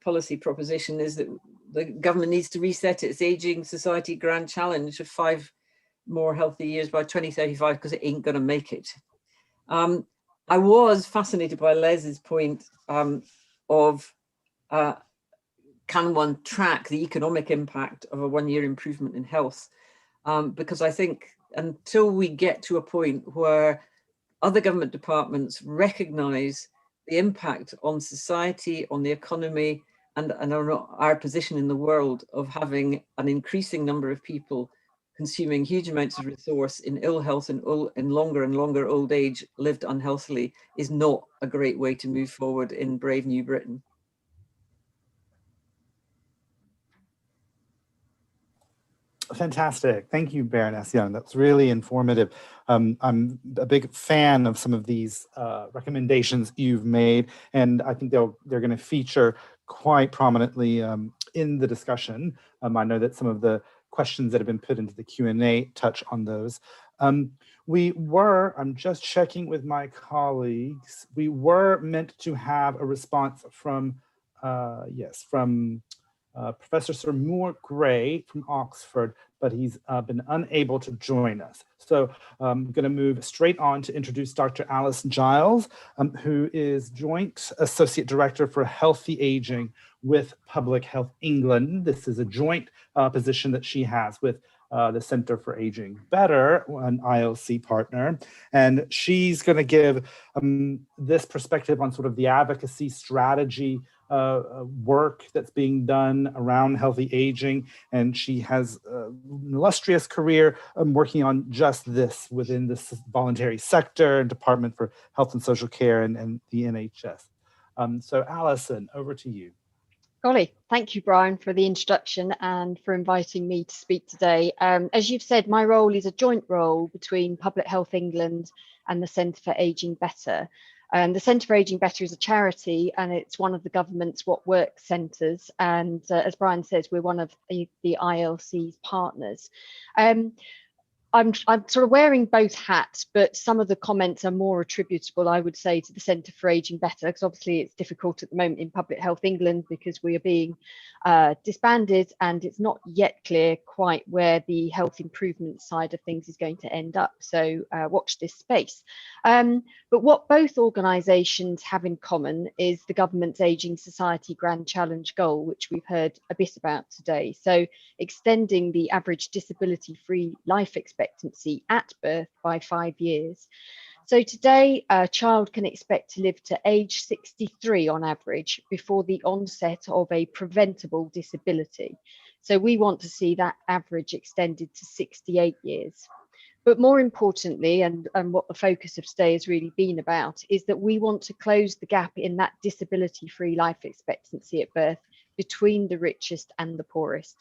policy proposition is that the government needs to reset its Ageing Society Grand Challenge of 5 more healthy years by 2035, because it ain't going to make it. I was fascinated by Les's point of can one track the economic impact of a 1-year improvement in health? Because I think until we get to a point where other government departments recognise the impact on society, on the economy, and our position in the world of having an increasing number of people consuming huge amounts of resource in ill health and in longer and longer old age lived unhealthily, is not a great way to move forward in brave new Britain. Fantastic. Thank you, Baroness Young. That's really informative. I'm a big fan of some of these recommendations you've made, and I think they're going to feature quite prominently in the discussion. I know that some of the questions that have been put into the Q&A touch on those. I'm just checking with my colleagues, we were meant to have a response from, Professor Sir Moore Gray from Oxford, but he's been unable to join us. So I'm going to move straight on to introduce Dr. Alice Giles, who is Joint Associate Director for Healthy Aging with Public Health England. This is a joint position that she has with the Center for Aging Better, an ILC partner. And she's going to give this perspective on sort of the advocacy strategy work that's being done around healthy aging, and she has an illustrious career working on just this within the voluntary sector and Department for Health and Social Care and the NHS. So Alison, over to you. Golly, thank you, Brian, for the introduction and for inviting me to speak today. As you've said, my role is a joint role between Public Health England and the Centre for Aging Better. The Centre for Aging Better is a charity, and it's one of the government's What Works centres. And as Brian says, we're one of the ILC's partners. I'm sort of wearing both hats, but some of the comments are more attributable, I would say, to the Centre for Ageing Better, because obviously it's difficult at the moment in Public Health England because we are being disbanded, and it's not yet clear quite where the health improvement side of things is going to end up. So watch this space. But what both organisations have in common is the government's Ageing Society Grand Challenge goal, which we've heard a bit about today. So extending the average disability-free life expectancy at birth by 5 years. So today, a child can expect to live to age 63 on average before the onset of a preventable disability. So we want to see that average extended to 68 years. But more importantly, and what the focus of today has really been about, is that we want to close the gap in that disability-free life expectancy at birth between the richest and the poorest.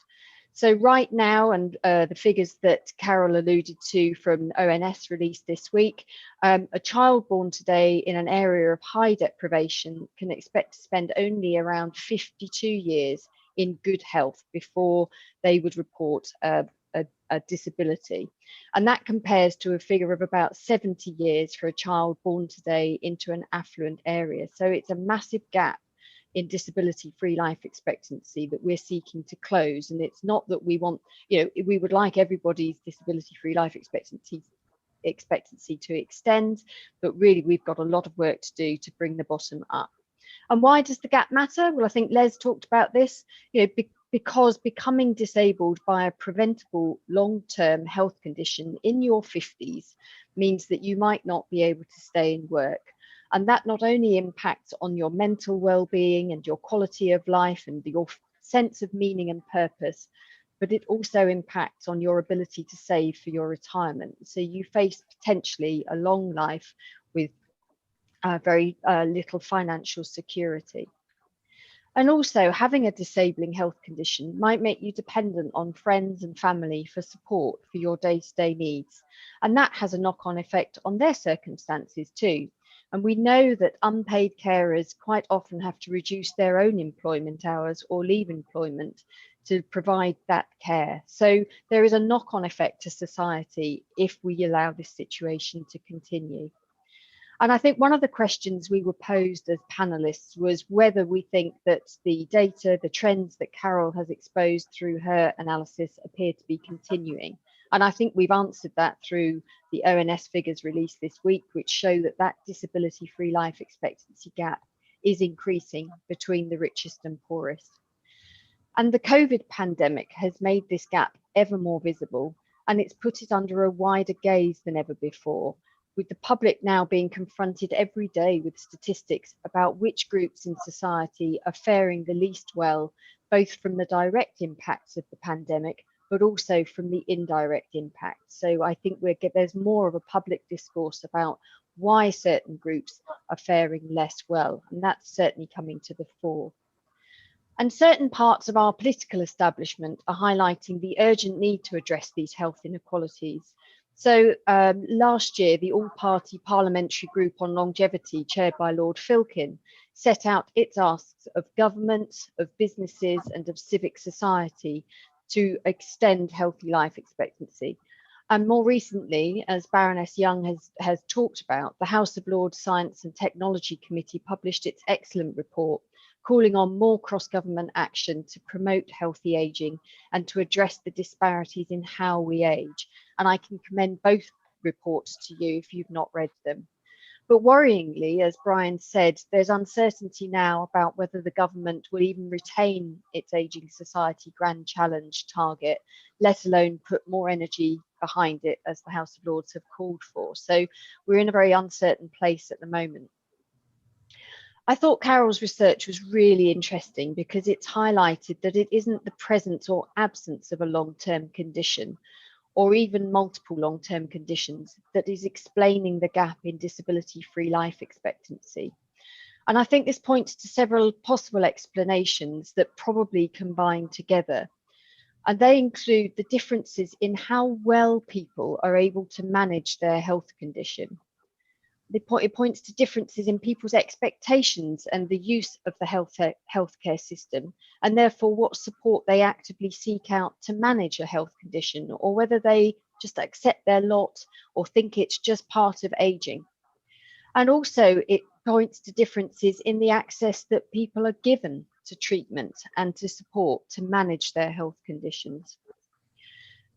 So right now, and the figures that Carol alluded to from ONS released this week, a child born today in an area of high deprivation can expect to spend only around 52 years in good health before they would report a disability. And that compares to a figure of about 70 years for a child born today into an affluent area. So it's a massive gap in disability-free life expectancy that we're seeking to close. And it's not that we want, we would like everybody's disability-free life expectancy to extend, but really we've got a lot of work to do to bring the bottom up. And why does the gap matter? Well, I think Les talked about this, because becoming disabled by a preventable long-term health condition in your 50s means that you might not be able to stay in work. And that not only impacts on your mental well-being and your quality of life and your sense of meaning and purpose, but it also impacts on your ability to save for your retirement. So you face potentially a long life with very little financial security. And also, having a disabling health condition might make you dependent on friends and family for support for your day-to-day needs. And that has a knock-on effect on their circumstances too. And we know that unpaid carers quite often have to reduce their own employment hours or leave employment to provide that care. So there is a knock-on effect to society if we allow this situation to continue. And I think one of the questions we were posed as panelists was whether we think that the data, the trends that Carol has exposed through her analysis appear to be continuing. And I think we've answered that through the ONS figures released this week, which show that that disability-free life expectancy gap is increasing between the richest and poorest. And the COVID pandemic has made this gap ever more visible, and it's put it under a wider gaze than ever before, with the public now being confronted every day with statistics about which groups in society are faring the least well, both from the direct impacts of the pandemic, but also from the indirect impacts. So I think there's more of a public discourse about why certain groups are faring less well, and that's certainly coming to the fore. And certain parts of our political establishment are highlighting the urgent need to address these health inequalities. So last year, the all-party parliamentary group on longevity, chaired by Lord Filkin, set out its asks of government, of businesses, and of civic society to extend healthy life expectancy. And more recently, as Baroness Young has talked about, the House of Lords Science and Technology Committee published its excellent report calling on more cross-government action to promote healthy ageing and to address the disparities in how we age. And I can commend both reports to you if you've not read them. But worryingly, as Brian said, there's uncertainty now about whether the government will even retain its Ageing Society Grand Challenge target, let alone put more energy behind it, as the House of Lords have called for. So we're in a very uncertain place at the moment. I thought Carol's research was really interesting because it's highlighted that it isn't the presence or absence of a long-term condition, or even multiple long-term conditions, that is explaining the gap in disability-free life expectancy. And I think this points to several possible explanations that probably combine together. And they include the differences in how well people are able to manage their health condition. It points to differences in people's expectations and the use of the healthcare system, and therefore what support they actively seek out to manage a health condition, or whether they just accept their lot or think it's just part of aging. And also it points to differences in the access that people are given to treatment and to support to manage their health conditions.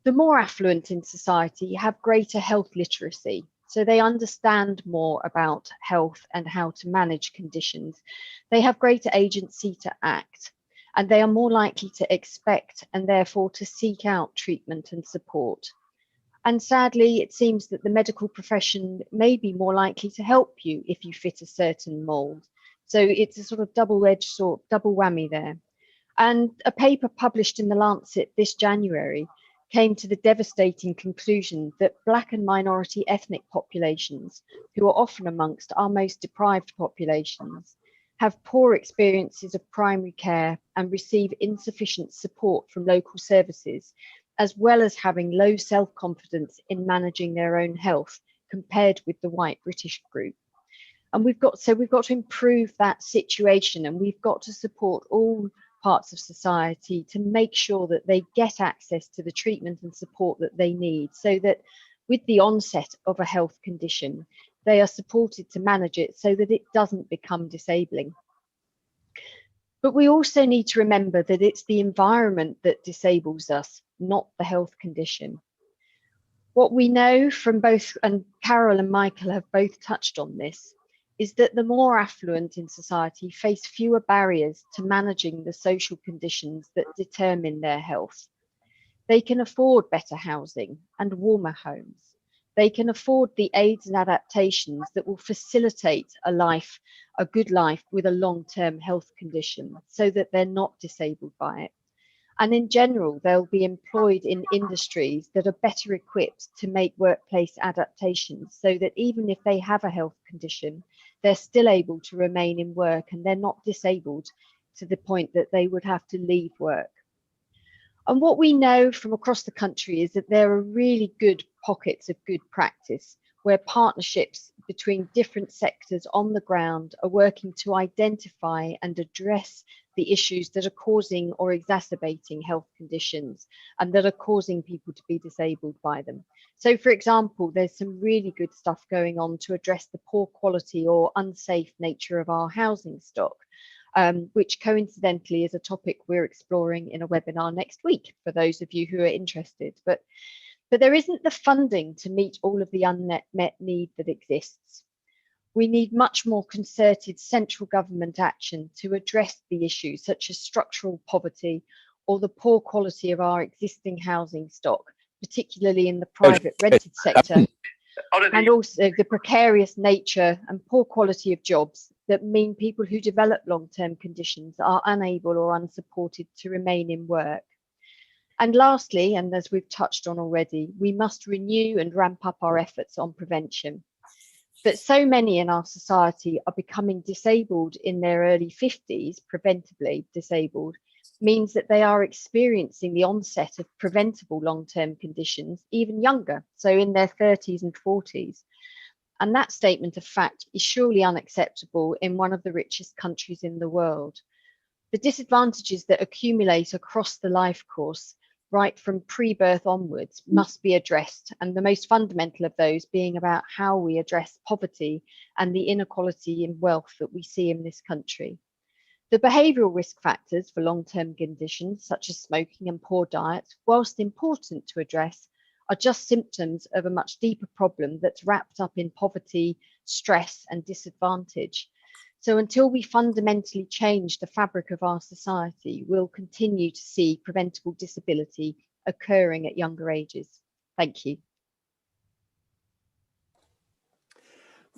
The more affluent in society have greater health literacy, so they understand more about health and how to manage conditions. They have greater agency to act, and they are more likely to expect and therefore to seek out treatment and support. And sadly, it seems that the medical profession may be more likely to help you if you fit a certain mold. So it's a sort of double-edged sword, double whammy there. And a paper published in The Lancet this January came to the devastating conclusion that Black and minority ethnic populations, who are often amongst our most deprived populations, have poor experiences of primary care and receive insufficient support from local services, as well as having low self-confidence in managing their own health compared with the white British group. And we've got to improve that situation, and we've got to support all parts of society to make sure that they get access to the treatment and support that they need, so that with the onset of a health condition, they are supported to manage it so that it doesn't become disabling. But we also need to remember that it's the environment that disables us, not the health condition. What we know from both, and Carol and Michael have both touched on this, is that the more affluent in society face fewer barriers to managing the social conditions that determine their health. They can afford better housing and warmer homes. They can afford the aids and adaptations that will facilitate a good life with a long-term health condition, so that they're not disabled by it. And in general, they'll be employed in industries that are better equipped to make workplace adaptations, so that even if they have a health condition, they're still able to remain in work and they're not disabled to the point that they would have to leave work. And what we know from across the country is that there are really good pockets of good practice where partnerships between different sectors on the ground are working to identify and address the issues that are causing or exacerbating health conditions and that are causing people to be disabled by them. So, for example, there's some really good stuff going on to address the poor quality or unsafe nature of our housing stock, which coincidentally is a topic we're exploring in a webinar next week for those of you who are interested. But there isn't the funding to meet all of the unmet need that exists. We need much more concerted central government action to address the issues such as structural poverty or the poor quality of our existing housing stock, particularly in the private rented sector, and also the precarious nature and poor quality of jobs that mean people who develop long-term conditions are unable or unsupported to remain in work. And lastly, and as we've touched on already, we must renew and ramp up our efforts on prevention. That so many in our society are becoming disabled in their early 50s, preventably disabled, means that they are experiencing the onset of preventable long-term conditions even younger, so in their 30s and 40s. And that statement of fact is surely unacceptable in one of the richest countries in the world. The disadvantages that accumulate across the life course, right from pre-birth onwards, must be addressed, and the most fundamental of those being about how we address poverty and the inequality in wealth that we see in this country. The behavioural risk factors for long-term conditions, such as smoking and poor diet, whilst important to address, are just symptoms of a much deeper problem that's wrapped up in poverty, stress, and disadvantage. So until we fundamentally change the fabric of our society, we'll continue to see preventable disability occurring at younger ages. Thank you.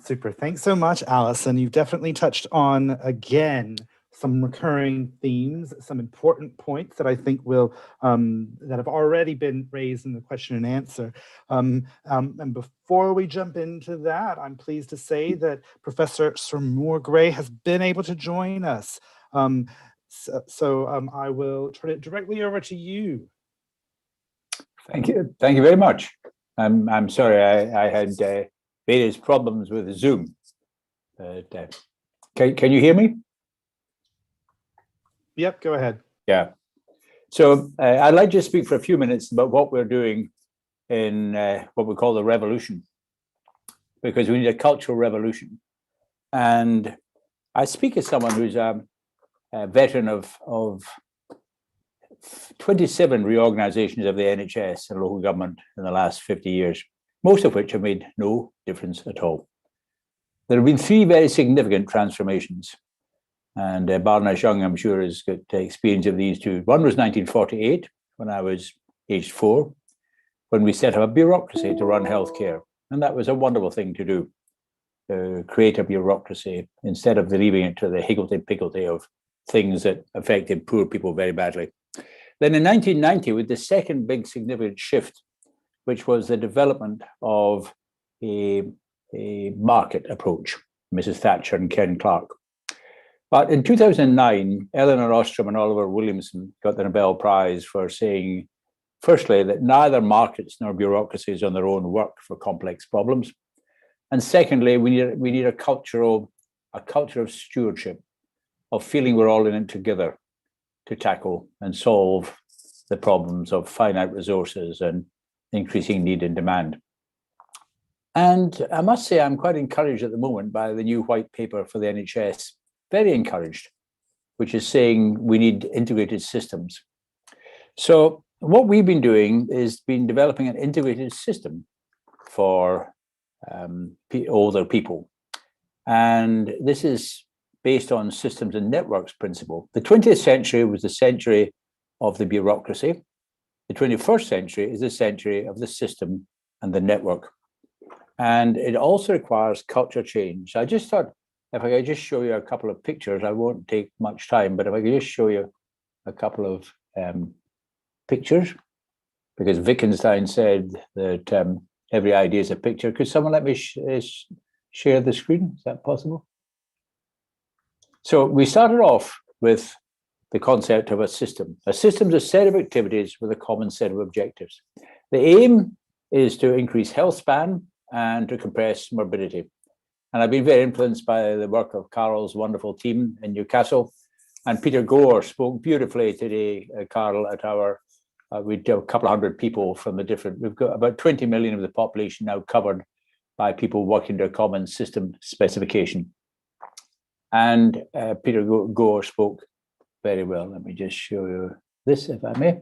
Super. Thanks so much, Alison. You've definitely touched on, again, some recurring themes, some important points that I think will that have already been raised in the question and answer. And before we jump into that, I'm pleased to say that Professor Sir Moore Gray has been able to join us. So I will turn it directly over to you. Thank you very much. I'm sorry I had various problems with Zoom. But, can you hear me? Yep, go ahead. Yeah. So I'd like to speak for a few minutes about what we're doing in what we call the revolution, because we need a cultural revolution. And I speak as someone who's a veteran of 27 reorganizations of the NHS and local government in the last 50 years, most of which have made no difference at all. There have been three very significant transformations, and Baroness Young, I'm sure, has got experience of these two. One was 1948, when I was aged 4, when we set up a bureaucracy to run healthcare. And that was a wonderful thing to do, to create a bureaucracy instead of leaving it to the higgledy-piggledy of things that affected poor people very badly. Then in 1990, with the second big significant shift, which was the development of a market approach, Mrs. Thatcher and Ken Clark. But in 2009, Eleanor Ostrom and Oliver Williamson got the Nobel Prize for saying, firstly, that neither markets nor bureaucracies on their own work for complex problems. And secondly, we need a culture of stewardship, of feeling we're all in it together to tackle and solve the problems of finite resources and increasing need and demand. And I must say, I'm quite encouraged at the moment by the new white paper for the NHS, very encouraged, which is saying we need integrated systems. So what we've been doing is been developing an integrated system for older people. And this is based on systems and networks principle. The 20th century was the century of the bureaucracy. The 21st century is the century of the system and the network. And it also requires culture change. I just thought, if I could just show you a couple of pictures, I won't take much time, but if I could just show you a couple of pictures, because Wittgenstein said that every idea is a picture. Could someone let me share the screen? Is that possible? So we started off with the concept of a system. A system is a set of activities with a common set of objectives. The aim is to increase health span and to compress morbidity. And I've been very influenced by the work of Carol's wonderful team in Newcastle. And Peter Gore spoke beautifully today, Carol, at our, we do a couple of hundred people from the different, we've got about 20 million of the population now covered by people working to a common system specification. And Peter Gore spoke very well. Let me just show you this, if I may.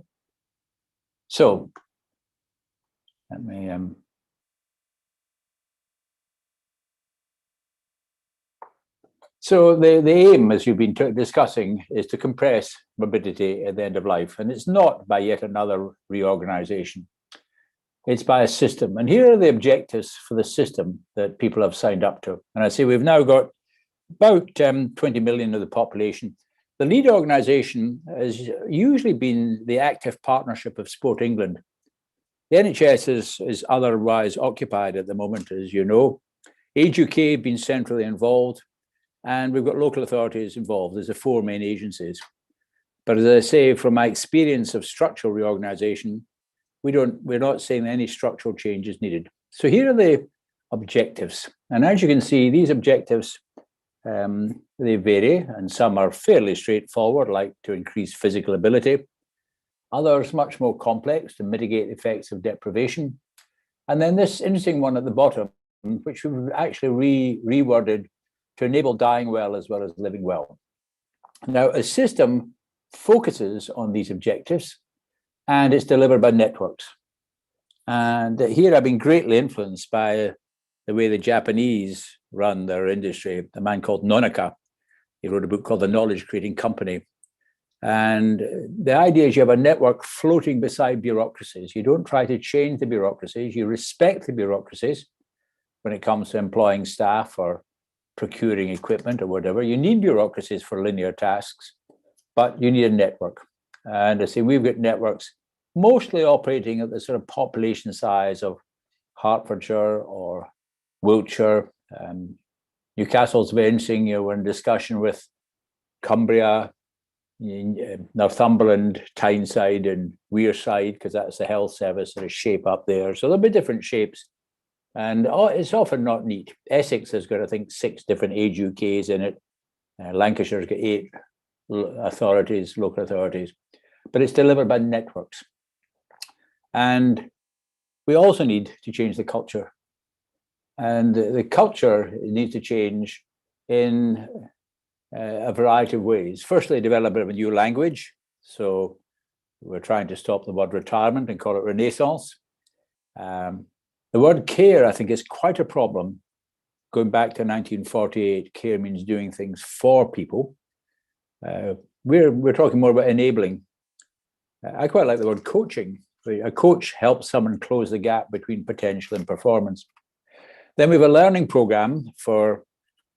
So, let me, so the aim, as you've been discussing, is to compress morbidity at the end of life. And it's not by yet another reorganization. It's by a system. And here are the objectives for the system that people have signed up to. And I say we've now got about 20 million of the population. The lead organization has usually been the active partnership of Sport England. The NHS is otherwise occupied at the moment, as you know. Age UK have been centrally involved, and we've got local authorities involved. There's the 4 main agencies. But as I say, from my experience of structural reorganization, we're not saying any structural change is needed. So here are the objectives. And as you can see, these objectives, they vary, and some are fairly straightforward, like to increase physical ability. Others much more complex, to mitigate the effects of deprivation. And then this interesting one at the bottom, which we've actually reworded to enable dying well as living well. Now, a system focuses on these objectives, and it's delivered by networks. And here I've been greatly influenced by the way the Japanese run their industry. A man called Nonaka, he wrote a book called The Knowledge Creating Company. And the idea is you have a network floating beside bureaucracies. You don't try to change the bureaucracies, you respect the bureaucracies when it comes to employing staff or procuring equipment or whatever. You need bureaucracies for linear tasks, but you need a network. And I say we've got networks mostly operating at the sort of population size of Hertfordshire or Wiltshire. Newcastle's very interesting. We're in discussion with Cumbria, Northumberland, Tyneside and Wearside, because that's the health service sort of shape up there. So there'll be different shapes. And it's often not neat. Essex has got, I think, 6 different Age UKs in it. Lancashire's got 8 authorities, local authorities. But it's delivered by networks. And we also need to change the culture. And the culture needs to change in a variety of ways. Firstly, develop a new language. So we're trying to stop the word retirement and call it renaissance. The word care, I think, is quite a problem. Going back to 1948, care means doing things for people. We're talking more about enabling. I quite like the word coaching. A coach helps someone close the gap between potential and performance. Then we have a learning program for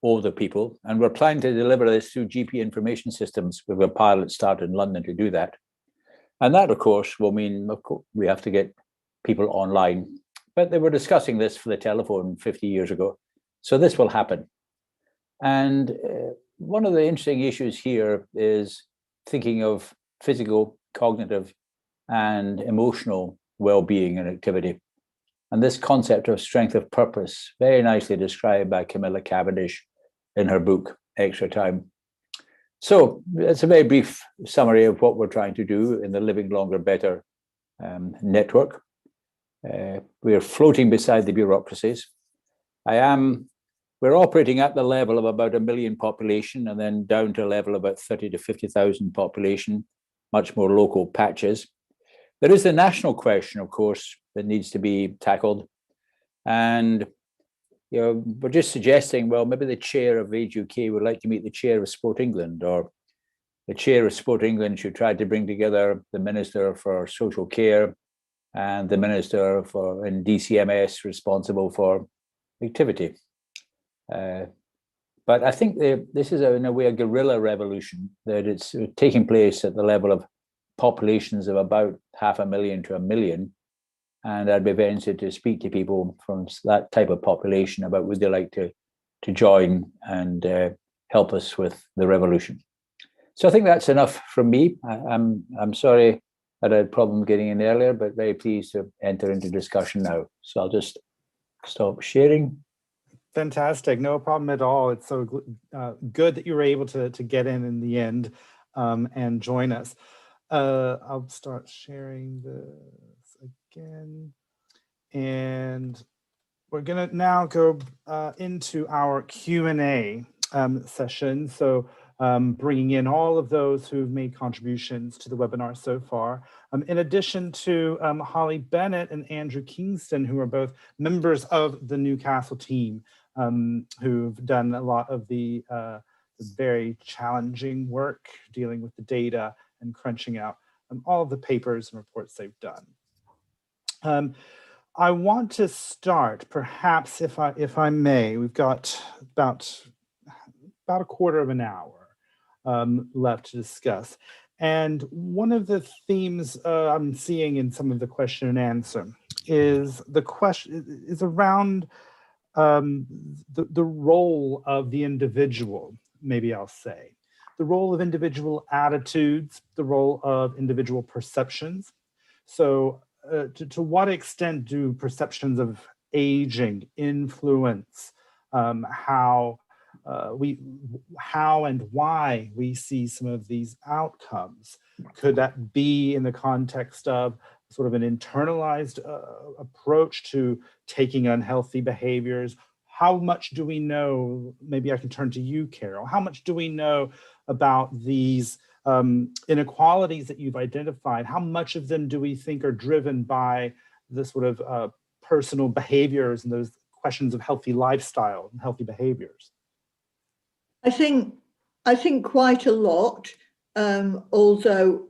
older people, and we're planning to deliver this through GP information systems. We have a pilot started in London to do that. And that, of course, will mean we have to get people online. But they were discussing this for the telephone 50 years ago. So this will happen. And one of the interesting issues here is thinking of physical, cognitive, and emotional well-being and activity. And this concept of strength of purpose, very nicely described by Camilla Cavendish in her book, Extra Time. So it's a very brief summary of what we're trying to do in the Living Longer Better network. We're floating beside the bureaucracies. We're operating at the level of about 1 million population and then down to a level of about 30 to 50,000 population, much more local patches. There is the national question, of course, that needs to be tackled. And we're just suggesting, well, maybe the chair of Age UK would like to meet the chair of Sport England, or the chair of Sport England should try to bring together the Minister for Social Care and the Minister in DCMS responsible for activity. But I think this is, in a way, a guerrilla revolution, that it's taking place at the level of populations of about 500,000 to 1 million. And I'd be very interested to speak to people from that type of population about would they like to join and help us with the revolution. So I think that's enough from me. I'm sorry that I had a problem getting in earlier, but very pleased to enter into discussion now. So I'll just stop sharing. Fantastic. No problem at all. It's so good that you were able to get in the end and join us. I'll start sharing this again. And we're going to now go into our Q&A session. So bringing in all of those who've made contributions to the webinar so far. In addition to Holly Bennett and Andrew Kingston, who are both members of the Newcastle team, who've done a lot of the very challenging work dealing with the data and crunching out all of the papers and reports they've done. I want to start, perhaps, if I may. We've got about a quarter of an hour left to discuss. And one of the themes I'm seeing in some of the question and answer is around the role of the individual, maybe I'll say. The role of individual attitudes, the role of individual perceptions. So to what extent do perceptions of aging influence how and why we see some of these outcomes? Could that be in the context of sort of an internalized approach to taking unhealthy behaviors? How much do we know? Maybe I can turn to you, Carol. How much do we know about these inequalities that you've identified? How much of them do we think are driven by the sort of personal behaviors and those questions of healthy lifestyle and healthy behaviors? I think quite a lot, although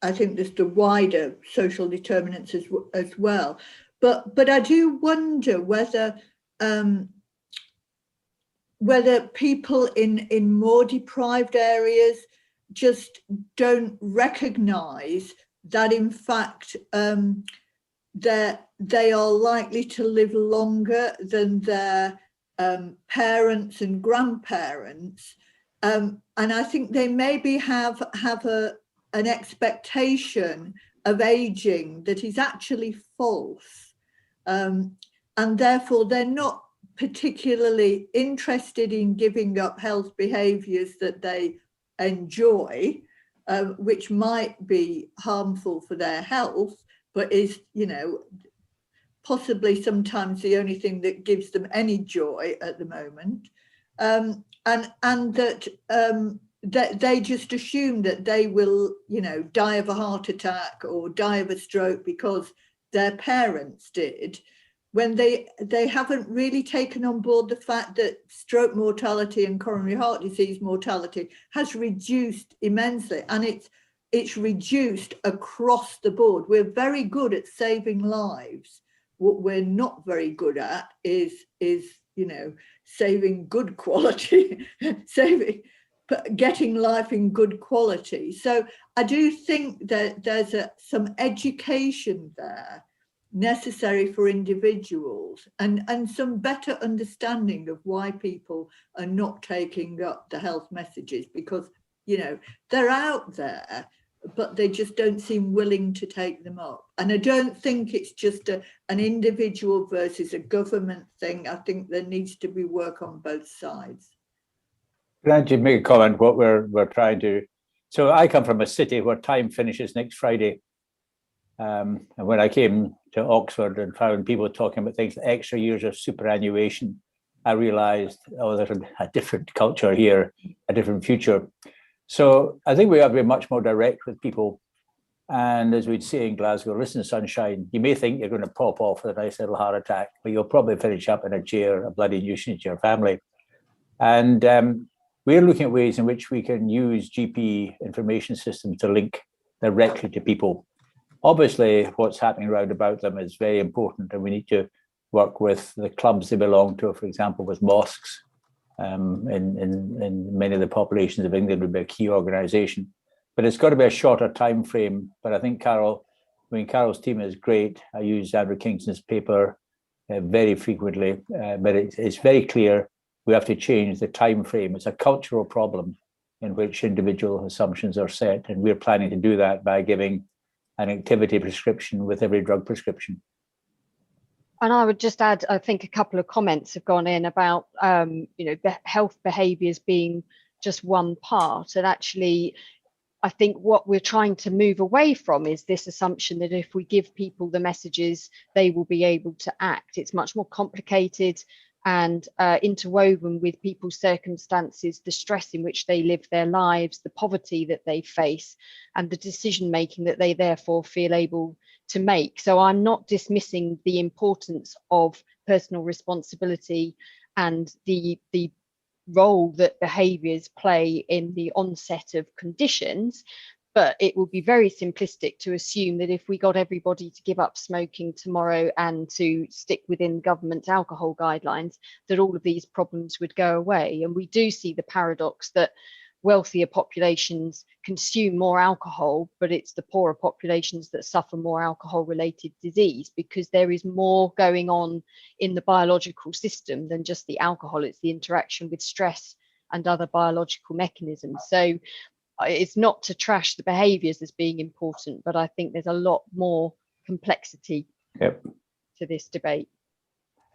I think there's the wider social determinants as well. But I do wonder whether people in more deprived areas just don't recognize that, in fact, they are likely to live longer than their parents and grandparents. And I think they maybe have an expectation of aging that is actually false. And therefore, they're not particularly interested in giving up health behaviors that they enjoy, which might be harmful for their health, but is, possibly sometimes the only thing that gives them any joy at the moment, and that they just assume that they will, you know, die of a heart attack or die of a stroke because their parents did, when they haven't really taken on board the fact that stroke mortality and coronary heart disease mortality has reduced immensely, and it's reduced across the board. We're very good at saving lives. What we're not very good at is you know, saving good quality, getting life in good quality. So I do think that there's some education there necessary for individuals, and some better understanding of why people are not taking up the health messages, because, you know, they're out there, but they just don't seem willing to take them up. And I don't think it's just an individual versus a government thing. I think there needs to be work on both sides. Can I just make a comment? What we're trying to, so I come from a city where time finishes next Friday. And when I came to Oxford and found people talking about things like extra years of superannuation, I realized, oh, there's a different culture here, a different future. So I think we have to be much more direct with people. And as we'd say in Glasgow, listen, sunshine, you may think you're going to pop off with a nice little heart attack, but you'll probably finish up in a chair, a bloody nuisance to your family. And we're looking at ways in which we can use GP information systems to link directly to people. Obviously, what's happening around about them is very important, and we need to work with the clubs they belong to, for example, with mosques. In many of the populations of England would be a key organisation. But it's got to be a shorter time frame. But I think Carol's team is great. I use Andrew Kingston's paper very frequently, but it's very clear we have to change the time frame. It's a cultural problem in which individual assumptions are set, and we're planning to do that by giving an activity prescription with every drug prescription. And I would just add, I think a couple of comments have gone in about, health behaviours being just one part. And actually, I think what we're trying to move away from is this assumption that if we give people the messages, they will be able to act. It's much more complicated and interwoven with people's circumstances, the stress in which they live their lives, the poverty that they face, and the decision making that they therefore feel able to make. So I'm not dismissing the importance of personal responsibility and the role that behaviours play in the onset of conditions, but it would be very simplistic to assume that if we got everybody to give up smoking tomorrow and to stick within government alcohol guidelines, that all of these problems would go away. And we do see the paradox that wealthier populations consume more alcohol, but it's the poorer populations that suffer more alcohol-related disease, because there is more going on in the biological system than just the alcohol. It's the interaction with stress and other biological mechanisms. So it's not to trash the behaviours as being important, but I think there's a lot more complexity to this debate.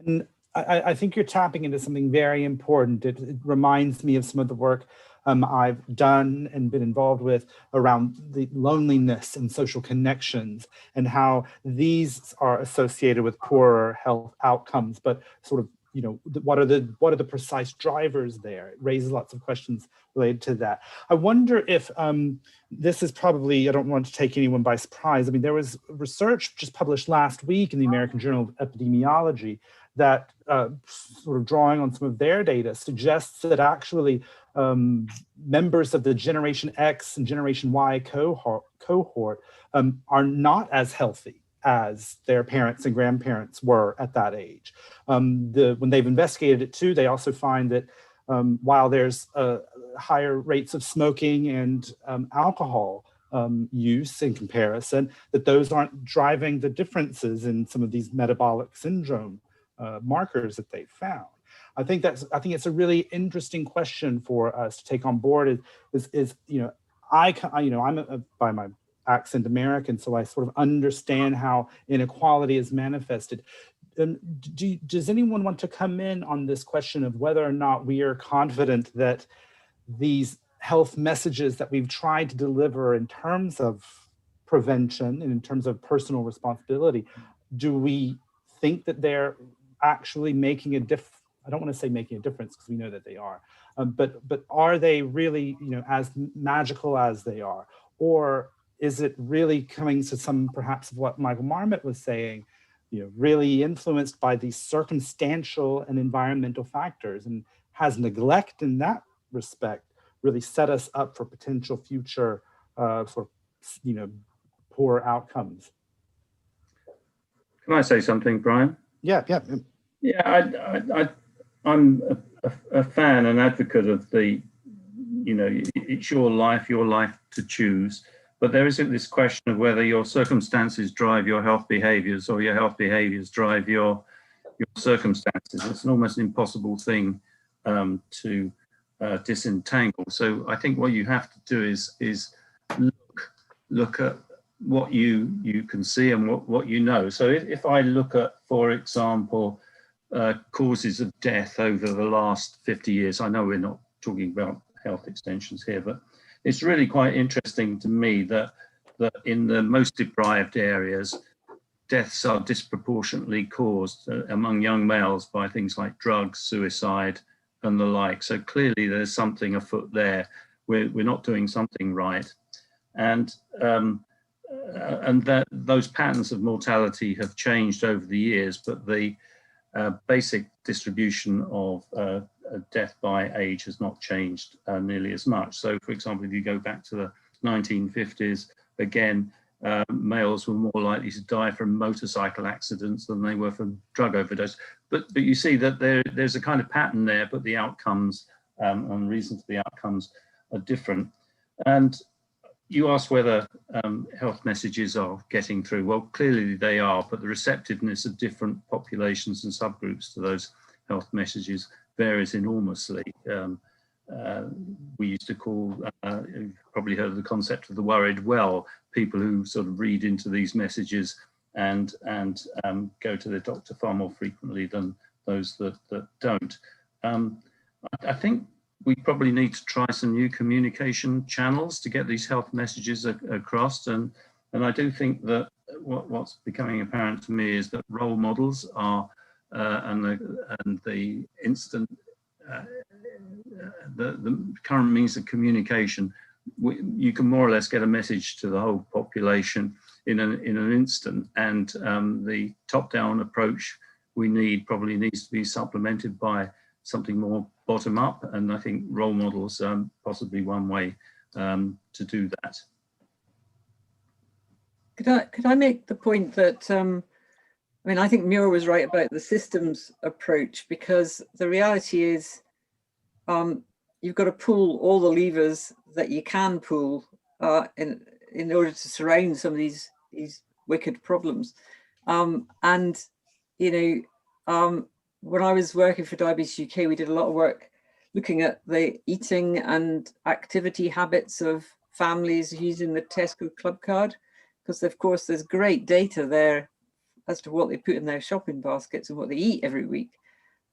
And I think you're tapping into something very important. It reminds me of some of the work I've done and been involved with around the loneliness and social connections, and how these are associated with poorer health outcomes, but sort of, you know, what are the precise drivers there? It raises lots of questions related to that. I wonder if this is probably, I don't want to take anyone by surprise. I mean, there was research just published last week in the American Journal of Epidemiology that sort of drawing on some of their data suggests that actually members of the Generation X and Generation Y cohort are not as healthy as their parents and grandparents were at that age. When they've investigated it too, they also find that while there's higher rates of smoking and alcohol use in comparison, that those aren't driving the differences in some of these metabolic syndrome markers that they found. I think it's a really interesting question for us to take on board. Is I'm by my accent American, so I sort of understand how inequality is manifested. Does anyone want to come in on this question of whether or not we are confident that these health messages that we've tried to deliver in terms of prevention and in terms of personal responsibility, do we think that they're actually making a I don't want to say making a difference, because we know that they are, but are they really, as magical as they are? Or is it really coming to some, perhaps, of what Michael Marmot was saying, really influenced by these circumstantial and environmental factors, and has neglect in that respect really set us up for potential future poor outcomes? Can I say something, Brian? Yeah. I'm a fan and advocate of the, it's your life to choose. But there isn't this question of whether your circumstances drive your health behaviors or your health behaviors drive your circumstances. It's an almost impossible thing to disentangle. So I think what you have to do is look at what you can see and what you know. So if I look at, for example, causes of death over the last 50 years, I know we're not talking about health extensions here, but it's really quite interesting to me that in the most deprived areas, deaths are disproportionately caused among young males by things like drugs, suicide, and the like. So clearly there's something afoot there. We're not doing something right. And that those patterns of mortality have changed over the years, but the basic distribution of death by age has not changed nearly as much. So, for example, if you go back to the 1950s, again, males were more likely to die from motorcycle accidents than they were from drug overdose. But you see that there's a kind of pattern there, but the outcomes and reasons for the outcomes are different. And you asked whether health messages are getting through. Well, clearly they are, but the receptiveness of different populations and subgroups to those health messages varies enormously. We used to call, you've probably heard of the concept of the worried well, people who sort of read into these messages and go to their doctor far more frequently than those that don't. I think we probably need to try some new communication channels to get these health messages across. And I do think that what's becoming apparent to me is that role models are, and the instant, the current means of communication, you can more or less get a message to the whole population in an instant. And the top-down approach we need probably needs to be supplemented by something more bottom up, and I think role models possibly one way to do that. Could I make the point that I mean, I think Muir was right about the systems approach, because the reality is you've got to pull all the levers that you can pull in order to surround some of these wicked problems. And when I was working for Diabetes UK, we did a lot of work looking at the eating and activity habits of families using the Tesco Club Card, because of course there's great data there as to what they put in their shopping baskets and what they eat every week.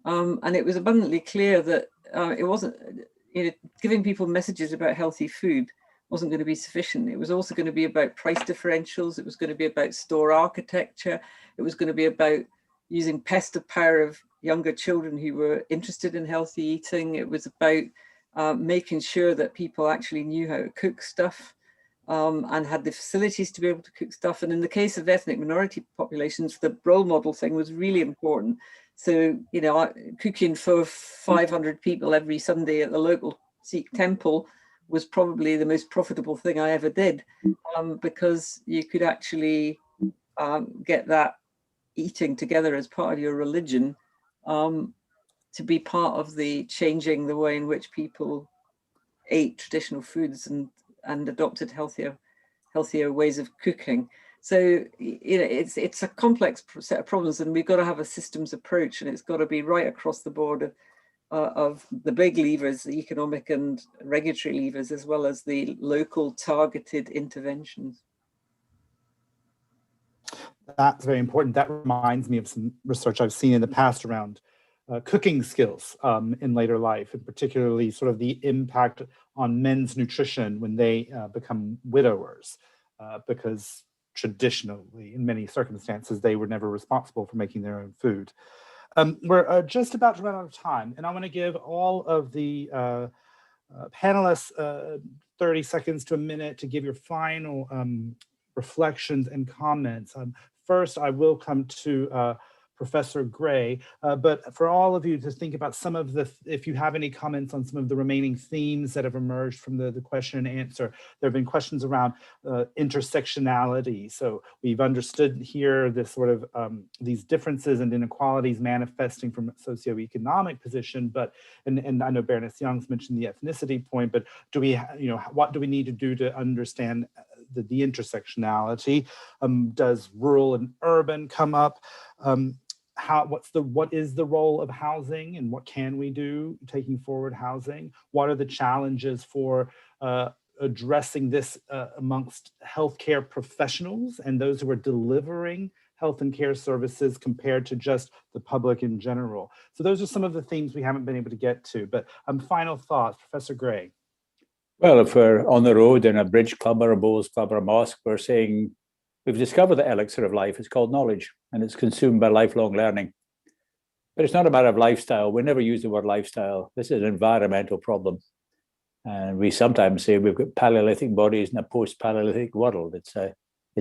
And it was abundantly clear that it wasn't, giving people messages about healthy food wasn't going to be sufficient. It was also going to be about price differentials. It was going to be about store architecture. It was going to be about using the power of younger children who were interested in healthy eating. It was about making sure that people actually knew how to cook stuff and had the facilities to be able to cook stuff. And in the case of ethnic minority populations, the role model thing was really important. So, cooking for 500 people every Sunday at the local Sikh temple was probably the most profitable thing I ever did, because you could actually get that eating together as part of your religion to be part of the changing the way in which people ate traditional foods and adopted healthier ways of cooking. So it's a complex set of problems, and we've got to have a systems approach, and it's got to be right across the board of the big levers, the economic and regulatory levers, as well as the local targeted interventions. That's very important. That reminds me of some research I've seen in the past around cooking skills in later life, and particularly sort of the impact on men's nutrition when they become widowers, because traditionally. In many circumstances, they were never responsible for making their own food. We're just about to run out of time, and I want to give all of the panelists 30 seconds to a minute to give your final reflections and comments. First, I will come to Professor Gray, but for all of you to think about some of the, if you have any comments on some of the remaining themes that have emerged from the question and answer. There have been questions around intersectionality. So we've understood here this sort of these differences and inequalities manifesting from a socioeconomic position, but, and I know Baroness Young's mentioned the ethnicity point, but do we, what do we need to do to understand the intersectionality? Does rural and urban come up? What is the role of housing, and what can we do taking forward housing? What are the challenges for addressing this amongst healthcare professionals and those who are delivering health and care services compared to just the public in general? So those are some of the themes we haven't been able to get to, but final thoughts, Professor Gray. Well, if we're on the road in a bridge club or a bowls club or a mosque, we're saying we've discovered the elixir of life. It's called knowledge, and it's consumed by lifelong learning. But it's not a matter of lifestyle. We never use the word lifestyle. This is an environmental problem. And we sometimes say we've got Paleolithic bodies in a post-Paleolithic world. It's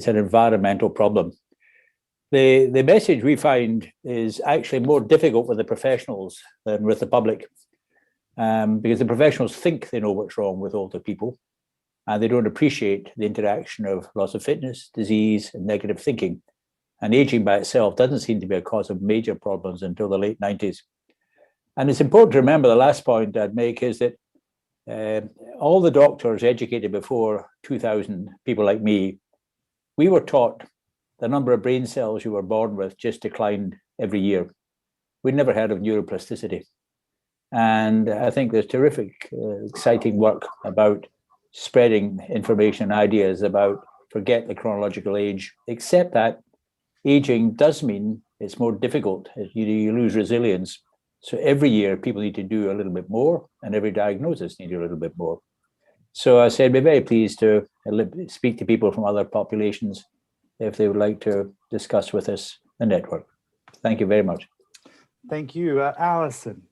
an environmental problem. The message we find is actually more difficult with the professionals than with the public. Because the professionals think they know what's wrong with older people, and they don't appreciate the interaction of loss of fitness, disease, and negative thinking. And aging by itself doesn't seem to be a cause of major problems until the late 90s. And it's important to remember, the last point I'd make is that all the doctors educated before 2000, people like me, we were taught the number of brain cells you were born with just declined every year. We'd never heard of neuroplasticity. And I think there's terrific, exciting work about spreading information and ideas about forget the chronological age, except that aging does mean it's more difficult. You lose resilience. So every year people need to do a little bit more, and every diagnosis needs a little bit more. So I said, we're very pleased to speak to people from other populations if they would like to discuss with us the network. Thank you very much. Thank you. Alison.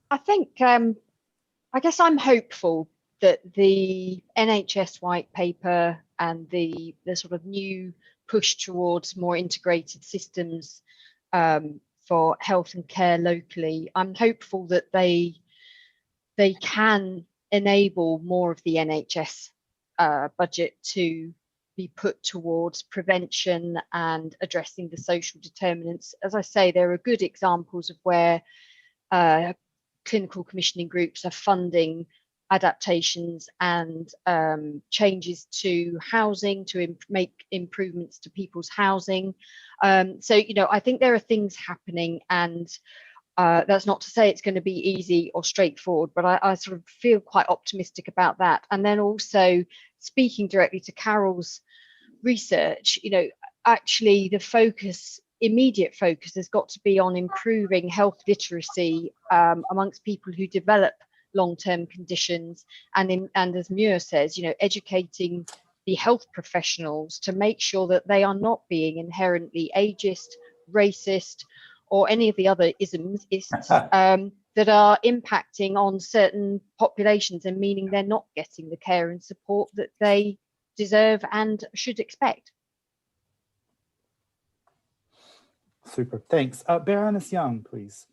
I think, I guess I'm hopeful that the NHS white paper and the sort of new push towards more integrated systems for health and care locally, I'm hopeful that they can enable more of the NHS budget to be put towards prevention and addressing the social determinants. As I say, there are good examples of where clinical commissioning groups are funding adaptations and changes to housing to make improvements to people's housing. So, I think there are things happening, and that's not to say it's going to be easy or straightforward, but I sort of feel quite optimistic about that. And then also speaking directly to Carol's research, actually the immediate focus has got to be on improving health literacy amongst people who develop long-term conditions, and as Muir says, educating the health professionals to make sure that they are not being inherently ageist, racist, or any of the other isms that are impacting on certain populations and meaning they're not getting the care and support that they deserve and should expect. Super, thanks. Baroness Young, please.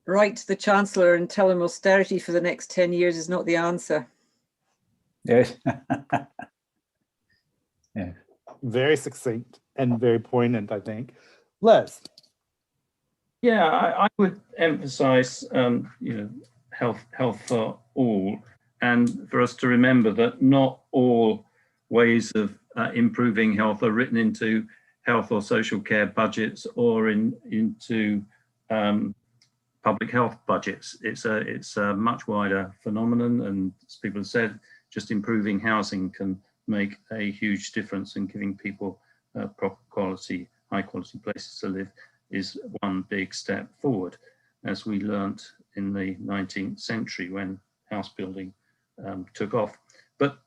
Write to the Chancellor and tell him austerity for the next 10 years is not the answer. Yes. Yeah. Very succinct and very poignant, I think. Les. Yeah, I would emphasize, health for all, and for us to remember that not all ways of improving health are written into health or social care budgets or into public health budgets. It's a much wider phenomenon, and as people have said, just improving housing can make a huge difference in giving people proper quality, high quality places to live is one big step forward, as we learnt in the 19th century when house building took off. But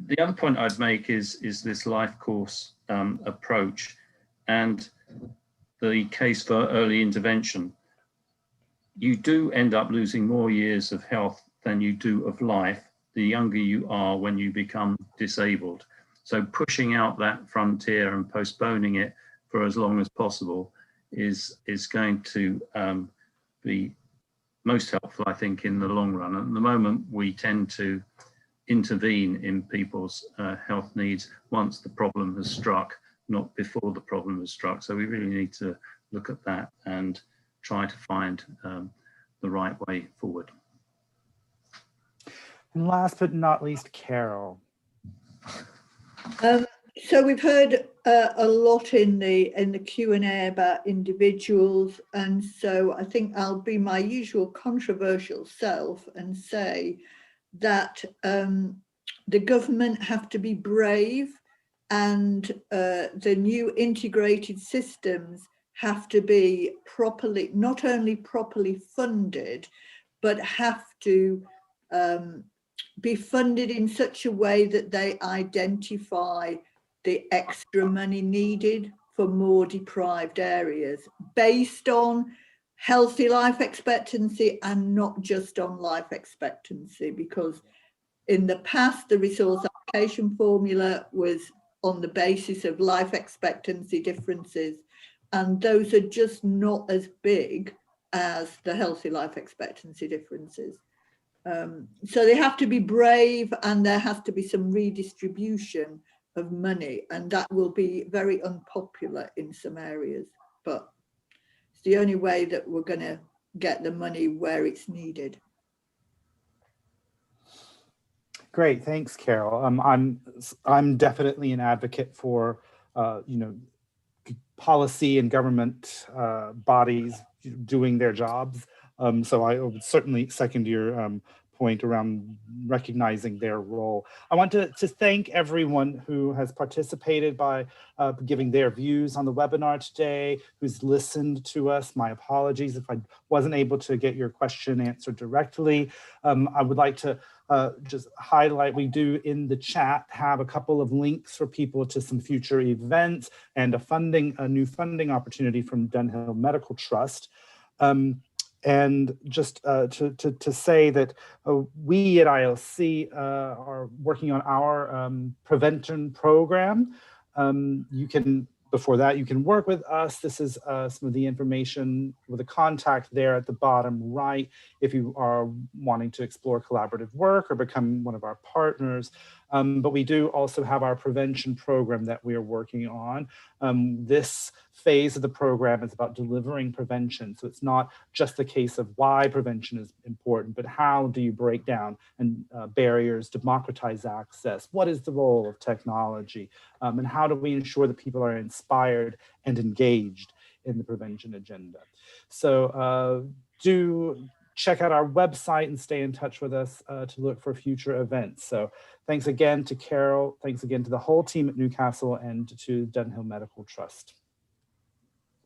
the other point I'd make is this life course approach and the case for early intervention. You do end up losing more years of health than you do of life the younger you are when you become disabled. So pushing out that frontier and postponing it for as long as possible is going to be most helpful, I think, in the long run. At the moment, we tend to intervene in people's health needs once the problem has struck, not before the problem has struck. So we really need to look at that and try to find the right way forward. And last but not least, Carol. So we've heard a lot in the Q&A about individuals, and so I think I'll be my usual controversial self and say that the government have to be brave, and the new integrated systems have to be properly, not only properly funded, but have to be funded in such a way that they identify the extra money needed for more deprived areas based on healthy life expectancy and not just on life expectancy, because in the past the resource allocation formula was on the basis of life expectancy differences, and those are just not as big as the healthy life expectancy differences. So they have to be brave, and there has to be some redistribution of money, and that will be very unpopular in some areas, but it's the only way that we're going to get the money where it's needed. Great, thanks, Carol. I'm definitely an advocate for policy and government bodies doing their jobs. So I would certainly second your point around recognizing their role. I want to thank everyone who has participated by giving their views on the webinar today, who's listened to us. My apologies if I wasn't able to get your question answered directly. I would like to just highlight, we do in the chat have a couple of links for people to some future events and a new funding opportunity from Dunhill Medical Trust. And just to say that we at ILC are working on our prevention program. You can, before that, you can work with us. This is some of the information with a contact there at the bottom right if you are wanting to explore collaborative work or become one of our partners. But we do also have our prevention program that we are working on. This phase of the program is about delivering prevention. So it's not just the case of why prevention is important, but how do you break down and barriers, democratize access? What is the role of technology? And how do we ensure that people are inspired and engaged in the prevention agenda? So do check out our website and stay in touch with us to look for future events. So thanks again to Carol. Thanks again to the whole team at Newcastle and to Dunhill Medical Trust.